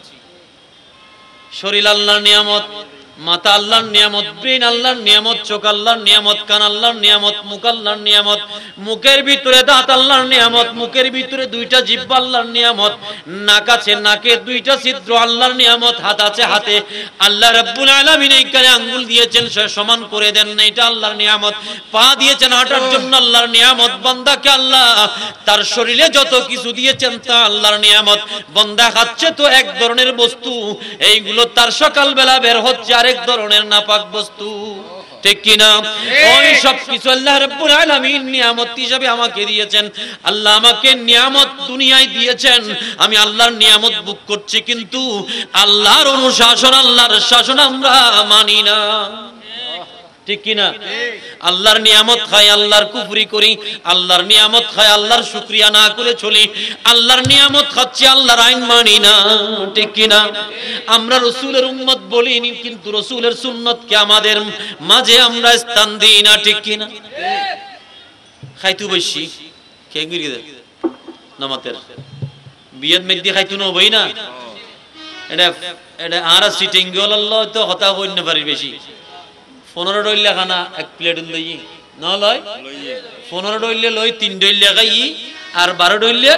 শরীর আল্লাহর নিয়ামত, মাথা আল্লাহর নিয়ামত, ব্রেন আল্লাহর নিয়ামত, চোখ আল্লাহর নিয়ামত, কান আল্লাহর নিয়ামত, মুখ আল্লাহর নিয়ামত, মুখের ভিতরে দাঁত আল্লাহর নিয়ামত, মুখের ভিতরে দুইটা জিহ্বা আল্লাহর নিয়ামত, নাক আছে, নাকে দুইটা ছিদ্র আল্লাহর নিয়ামত, হাত আছে, হাতে আল্লাহ রাব্বুল আলামিন এইখানে আঙ্গুল দিয়েছেন, সমান করে দেন না, এটা আল্লাহর নিয়ামত। পা দিয়েছেন হাঁটার জন্য, আল্লাহর নিয়ামত। বান্দাকে আল্লাহ তার শরীরে যত কিছু দিয়েছেন তা আল্লাহর নিয়ামত। বান্দা খাচ্ছে তো এক ধরনের বস্তু, এইগুলো তার সকালবেলা বের হচ্ছে আরেক ধরনের নাপাক বস্তু, ঠিক কিনা? ওই সব কিছু আল্লাহ রাব্বুল আলামিন নিয়ামত হিসেবে আমাকে দিয়েছেন। আল্লাহ আমাকে নিয়ামত দুনিয়ায় দিয়েছেন, আমি আল্লাহর নিয়ামত ভোগ করছি, কিন্তু আল্লাহর অনুশাসন, আল্লাহর শাসন আমরা মানি না, ঠিক কিনা? আল্লাহর নিয়ামত খাই, আল্লাহর কুফরি করি, আল্লাহর নিয়ামত খাই, আল্লাহর শুকরিয়া না করে চলি, আল্লাহর নিয়ামত খাচ্ছি, আল্লাহর আইন মানি না, ঠিক কিনা? আমরা রাসূলের উম্মত বলিনি, কিন্তু রাসূলের সুন্নতকে আমাদের মাঝে আমরা স্থান দিই না, ঠিক কিনা? খাইতু বসি খেঙ্গিরি দে নামাতের বিয়াদ মেদি খাইতু না বই না, এটা এটা আর সিটিং গল আল্লাহ তো হতা হইন না পারি বেশি। 15 ডইলে খানা এক প্লেট লই না লয়, 15 ডইলে লই 3 ডইলে খাই, আর 12 ডইলে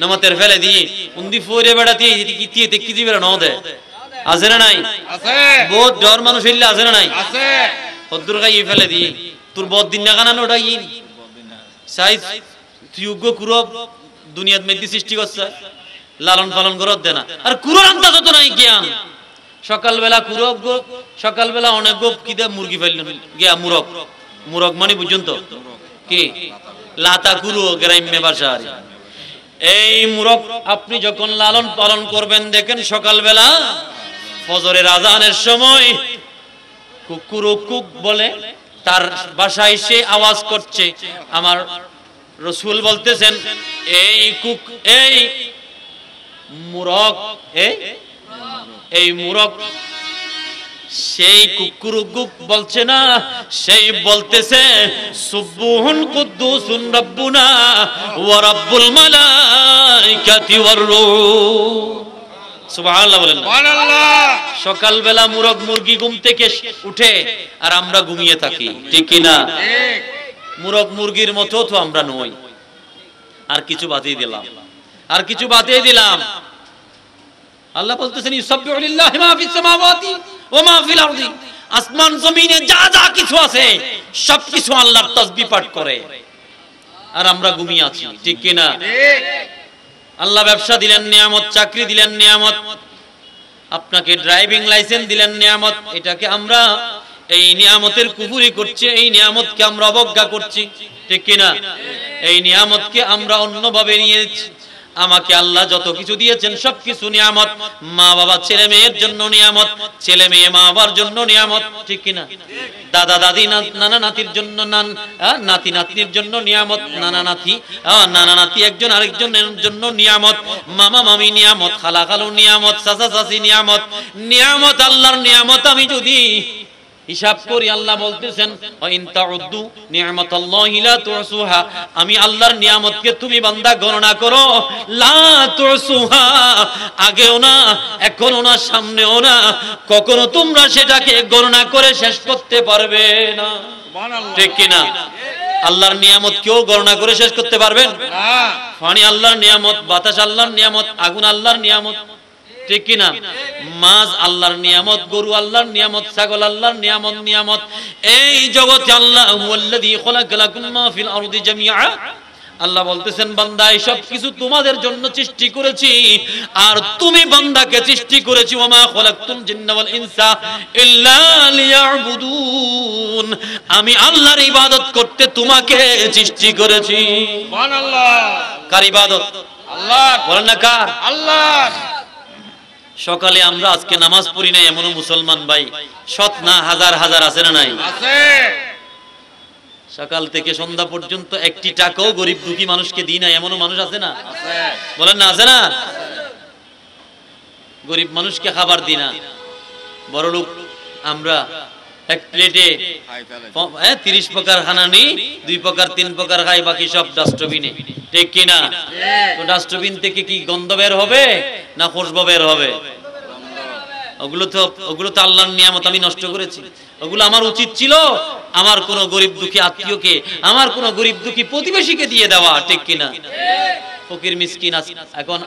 নামাতের ফেলে দিয়ে উন্দি ফোরে বেড়াতে কি তিয়ে কি দিবে না দে, আছে না নাই? আছে। বহুত জ্বর মানুষ হইলে আছে না নাই? আছে। হদ্দুর খাই ফেলে দিয়ে তোর বহুত দিন না খানা ওটাই সাইজ তুইগ্য কুরব দুনিয়াত মেদি সৃষ্টি করছে, লালন পালন করত দেনা, আর কুরআন আন্দাজ তো নাই জ্ঞান। সকালবেলা কুরব গো, সকালবেলা অনেক গোপ কি দে মুরগি ফেললেন গিয়া মুরগ, মুরগ মানে বুঝুন তো কি লাতা কুরু গ্রাম্য ভাষার। এই মুরগ আপনি যখন লালন পালন করবেন, দেখেন সকালবেলা ফজরের আজানের সময় কুকুর কুক বলে তার বাসায় সে আওয়াজ করছে। আমার রাসূল বলতেছেন এই কুক, এই মুরগ, এই মুরগ সেই কুকুরুগুক বলছে না, সেই বলতেছে সুবহুন কুদ্দুসুন রাব্বুনা ওয়া রাব্বুল মালাইকাতি ওয়ার রূহ। সুবহানাল্লাহ বলেন। সুবহানাল্লাহ। সকালবেলা মুরগ মুরগি ঘুম থেকে উঠে আর আমরা ঘুমিয়ে থাকি, ঠিক কি না? ঠিক। মুরগ মুরগির মতো তো আমরা নই। আর কিছু বাতিয়ে দিলাম, আর কিছু বাতিয়ে দিলাম। আল্লাহ বলতেছেন ইউসাব্বিহু লিল্লাহি মা ফিস সামাওয়াতি ওয়া মা ফিল আরদি, আসমান জমিনে যা যা কিছু আছে সবকিছু আল্লাহর তাসবিহ পাঠ করে, আর আমরা ঘুমিয়ে আছি, ঠিক কি না? ঠিক। আল্লাহ ব্যবসা দিলেন নিয়ামত, চাকরি দিলেন নিয়ামত, আপনাকে ড্রাইভিং লাইসেন্স দিলেন নিয়ামত, এটাকে আমরা এই নিয়ামতের কুফরি করছি, এই নিয়ামতকে আমরা অবজ্ঞা করছি, ঠিক কি না? এই নিয়ামতকে আমরা অন্যভাবে নিয়েছি। আমাকে আল্লাহ যত কিছু দিয়েছেন সবকিছু নিয়ামত। মা বাবা ছেলে মেয়ের জন্য নিয়ামত, ছেলে মেয়ে মা বাবার জন্য নিয়ামত, ঠিক কি না? দাদা দাদি নানা নাতির জন্য নাতি নাতনির জন্য নিয়ামত, নানা নাতি একজন আরেকজনের জন্য নিয়ামত, মামা মামি নিয়ামত, খালা খালু নিয়ামত, চাচা চাচি নিয়ামত। নিয়ামত আল্লাহর নিয়ামত আমি যদি হিসাব করি, আল্লাহ বলতেছেন ইন তাউদ্দু নি'মাতাল্লাহি লা তুহসুহা, আমি আল্লাহর নিয়ামতকে তুমি বান্দা গণনা করো, লা তুহসুহা, আগেও না, এখনো না, সামনেও না, কখনো তোমরা সেটাকে গণনা করে শেষ করতে পারবে না, সুবহানাল্লাহ। ঠিক কি না? আল্লাহর নিয়ামত কেউ গণনা করে শেষ করতে পারবেন? না। পানি আল্লাহর নিয়ামত, বাতাস আল্লাহর নিয়ামত, আগুন আল্লাহর নিয়ামত, ঠিক কি না? মাছ আল্লাহর নিয়ামত, গরু আল্লাহর নিয়ামত, ছাগল আল্লাহর নিয়ামত। এই জগতে আল্লাহ হুয়াল্লাযী খালাকালাকুম মা ফিল আরদি জামিআ, আল্লাহ বলতেছেন বান্দা এই সব কিছু তোমাদের জন্য সৃষ্টি করেছি, আর তুমি বান্দাকে সৃষ্টি করেছি ওয়া মা খালাকতুল জিন্না ওয়াল ইনসা ইল্লা লিয়াবুদুন, আমি আল্লাহর ইবাদত করতে তোমাকে সৃষ্টি করেছি। সুবহানাল্লাহ। কার ইবাদত? আল্লাহ। বলেন না কার? আল্লাহ। সকালে আমরা আজকে নামাজ পড়ি না এমনও মুসলমান ভাই শত না হাজার হাজার আছে না নাই? আছে। সকাল থেকে সন্ধ্যা পর্যন্ত একটি টাকাও গরিব দুঃখী মানুষকে দিই না এমনও মানুষ আছে না? আছে। বলেন না আছে না? গরিব মানুষকে খাবার দিই না, বড় লোক আমরা এক প্লেটে 30 প্রকার খানা নিই, 2 প্রকার 3 প্রকার খাই, বাকি সব ডাস্টবিনে, ঠিক কি না? তো ডাস্টবিন থেকে কি গন্ধ বের হবে না খুশবু বের হবে? ওগুলো তো আল্লাহর নিয়ামত আমি নষ্ট করেছি। ওগুলো আমার উচিত ছিল আমার কোন গরিব দুঃখী আত্মীয়কে, আমার কোন গরিব দুঃখী প্রতিবেশীকে দিয়ে দেওয়া, ঠিক কি না? ফকির মিসকিন এখন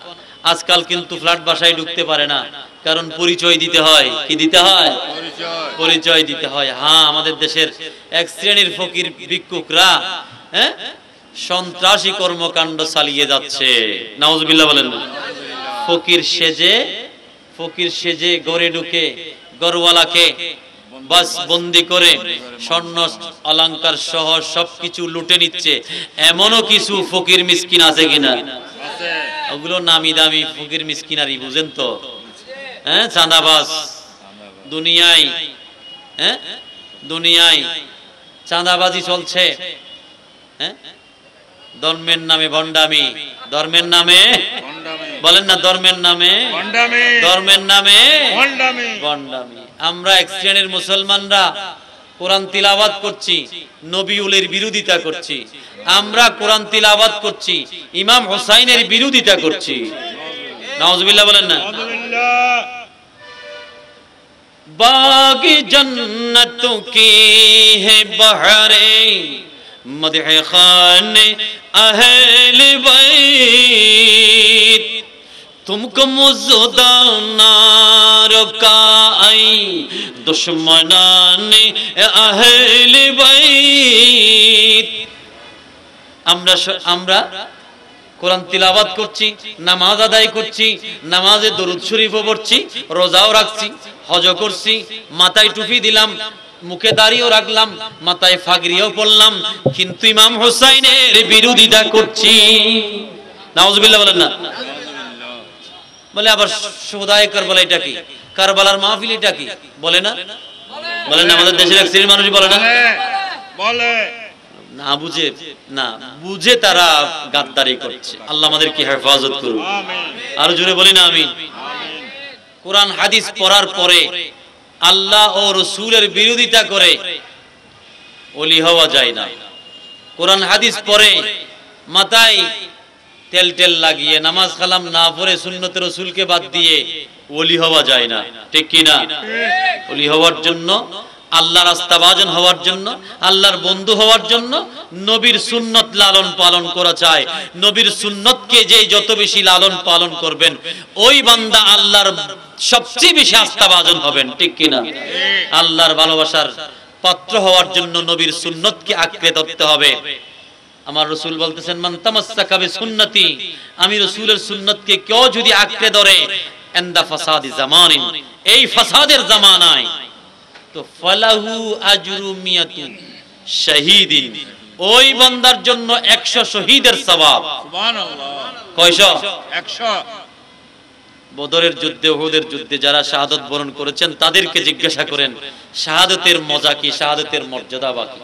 আজকাল কিন্তু ফ্ল্যাট বাসায় ঢুকতে পারে না, কারণ পরিচয় দিতে হয়। কি দিতে হয়? পরিচয় দিতে হয়। হ্যাঁ, আমাদের দেশের এক শ্রেণীর ফকির ভিক্ষুকরা সন্ত্রাসী কর্মকাণ্ড চালিয়ে যাচ্ছে, নাউজুবিল্লাহ বলেন না? ফকির সেজে ঘরে ঢুকে ঘরওয়ালাকে বাস বন্দি করে স্বর্ণ অলংকার সহ সবকিছু লুটে নিচ্ছে। এমনও কিছু ফকির মিসকিন আছে কিনা? ওগুলো নামি দামি ফকির মিসকিনারি, বুঝেন তো? চাঁদাবাজ দুনিয়ায় চাঁদাবাজি চলছে। ধর্মের নামে ভণ্ডামি, ধর্মের নামে বলেন না, ধর্মের নামে ভণ্ডামি। আমরা এক শ্রেণীর মুসলমানরা কোরআন তিলাওয়াত করছি, নবীউলের বিরোধিতা করছি, আমরা কোরআন তিলাওয়াত করছি, ইমাম হুসাইনের বিরোধিতা করছি। নাউজুবিল্লাহ বলেন না? বাগি জন্নতোं की है बहारें मदह खाने अहले बैत तुमको मुज़दाना रोका आई दुश्मनाने अहले बैत। আমরা কোরআন তিলাওয়াত করছি, নামাজ আদায় করছি, নামাজে দরুদ শরীফও পড়ছি, রোজাও রাখছি, হজও করছি, মাথায় টুপি দিলাম, মুখে দাড়িও রাখলাম, মাথায় ফাগরিও পরলাম, কিন্তু ইমাম হুসাইনের বিরোধিতা করছি। নাউজুবিল্লাহ বলেন না? বলে আবার শুহাদায়ে কারবালা এটা কি? কারবালার মাহফিল এটা কি? বলে না? বলেন না? আমাদের দেশের এক শ্রেণীর মানুষই বলে না? বলে না বুঝে তারা গাদ্দারি করছে। আল্লাহ আমাদেরকে হেফাজত করুন। আর জোরে বলি না আমিন। কোরআন হাদিস পড়ার পরে আল্লাহ ও রাসূলের বিরোধিতা করে ওলি হওয়া যায় না। কোরআন হাদিস পড়ে মাথায় তেল তেল লাগিয়ে নামাজ কালাম না পড়ে সুন্নতে রাসূলকে বাদ দিয়ে ওলি হওয়া যায় না, ঠিক কি না? ওলি হওয়ার জন্য, আল্লাহর আস্থাভাজন হওয়ার জন্য, আল্লাহর বন্ধু হওয়ার জন্য নবীর সুন্নত লালন পালন করা চাই। নবীর সুন্নতকে যে যত বেশি লালন পালন করবেন ওই বান্দা আল্লাহর সবচেয়ে বেশি আস্থাভাজন হবেন, ঠিক কি না? আল্লাহর ভালোবাসার পাত্র হওয়ার জন্য নবীর সুন্নতকে আঁকড়ে ধরতে হবে। আমার রাসূল বলতেছেন, মান তামাসসাকা বিসুন্নতি, আমি রাসূলের সুন্নতকে কেউ যদি আঁকড়ে ধরে ইনদা ফাসাদি জামানিন, এই ফাসাদের জামানায়, তো ফালাহু আজরু মিয়াতু শাহীদিন, ওই বান্দার জন্য 100 শহীদের সওয়াব। সুবহানাল্লাহ। কয়শো? 100। বদরের যুদ্ধে, উহুদের যুদ্ধে যারা শাহাদাত বরণ করেছেন তাদেরকে জিজ্ঞাসা করেন শাহাদাতের মজা কি, শাহাদাতের মর্যাদা বাকি।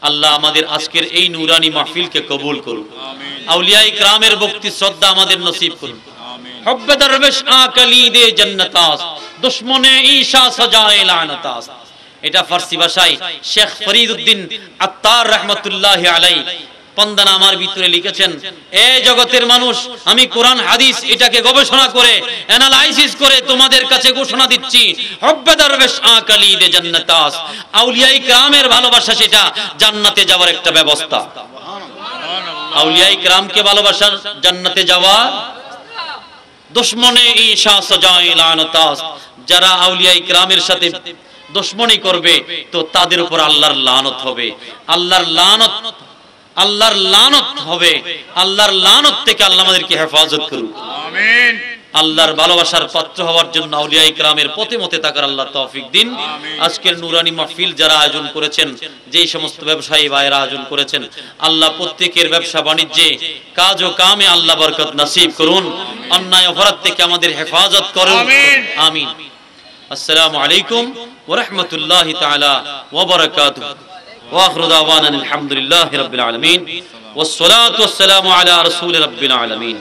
আল্লাহ আমাদের আজকের এই নূরানি মাহফিলকে কবুল করুন। আমিন। আউলিয়া ইকরামের ভক্তি শ্রদ্ধা আমাদের নসিব করুন। আমিন। হুব্বে দরবেশ আকালি দে জান্নাতাস, দুশমনে ঈশা সাজায়ে লানাতাস। এটা ফার্সি ভাষায় শেখ ফরিদউদ্দিন আত্তার রাহমাতুল্লাহি আলাইহি পন্দনা আমার ভিতরে লিখেছেন, এ জগতের মানুষ, আমি কোরআন হাদিস এটাকে গবেষণা করে অ্যানালাইসিস করে তোমাদের কাছে ঘোষণা দিচ্ছি, হুব্বে দরবেশ আকালি দে জান্নাতাস, আউলিয়া ইকরামের ভালোবাসা সেটা জান্নাতে যাওয়ার একটা ব্যবস্থা। আউলিয়া ইকরামকে ভালোবাসার জান্নাতে যাওয়া। দুশমনে ঈশা সাজায়ে লানাতাস, যারা আউলিয়া ইকরামের সাথে দুশমনি করবে তো তাদের উপর আল্লাহর লানত হবে। আল্লাহর লানত, আল্লাহর লানত হবে। আল্লাহর লানত থেকে আল্লাহ আমাদেরকে হেফাজত করুন। আমিন। আল্লাহর ভালোবাসার পাত্র হওয়ার জন্য আউলিয়া ইকরামের পথে মতে থাকার আল্লাহ তৌফিক দিন। আজকের নূরানি মাহফিল যারা আয়োজন করেছেন, যেই সমস্ত ব্যবসায়ী ভাইরা আয়োজন করেছেন, আল্লাহ প্রত্যেকের ব্যবসা বাণিজ্যে, কাজ ও কামে আল্লাহ বরকত নসিব করুন। অন্যায় অপরাধ থেকে আমাদের হেফাজত করুন। আমিন। আসসালামু আলাইকুম ওয়া রাহমাতুল্লাহি তাআলা ওয়া বারাকাতুহু। ওয়া আখিরু দাওয়ানা আলহামদুলিল্লাহি রাব্বিল আলামিন ওয়াস সালাতু ওয়াস সালামু আলা রাসূলি রাব্বিল আলামিন।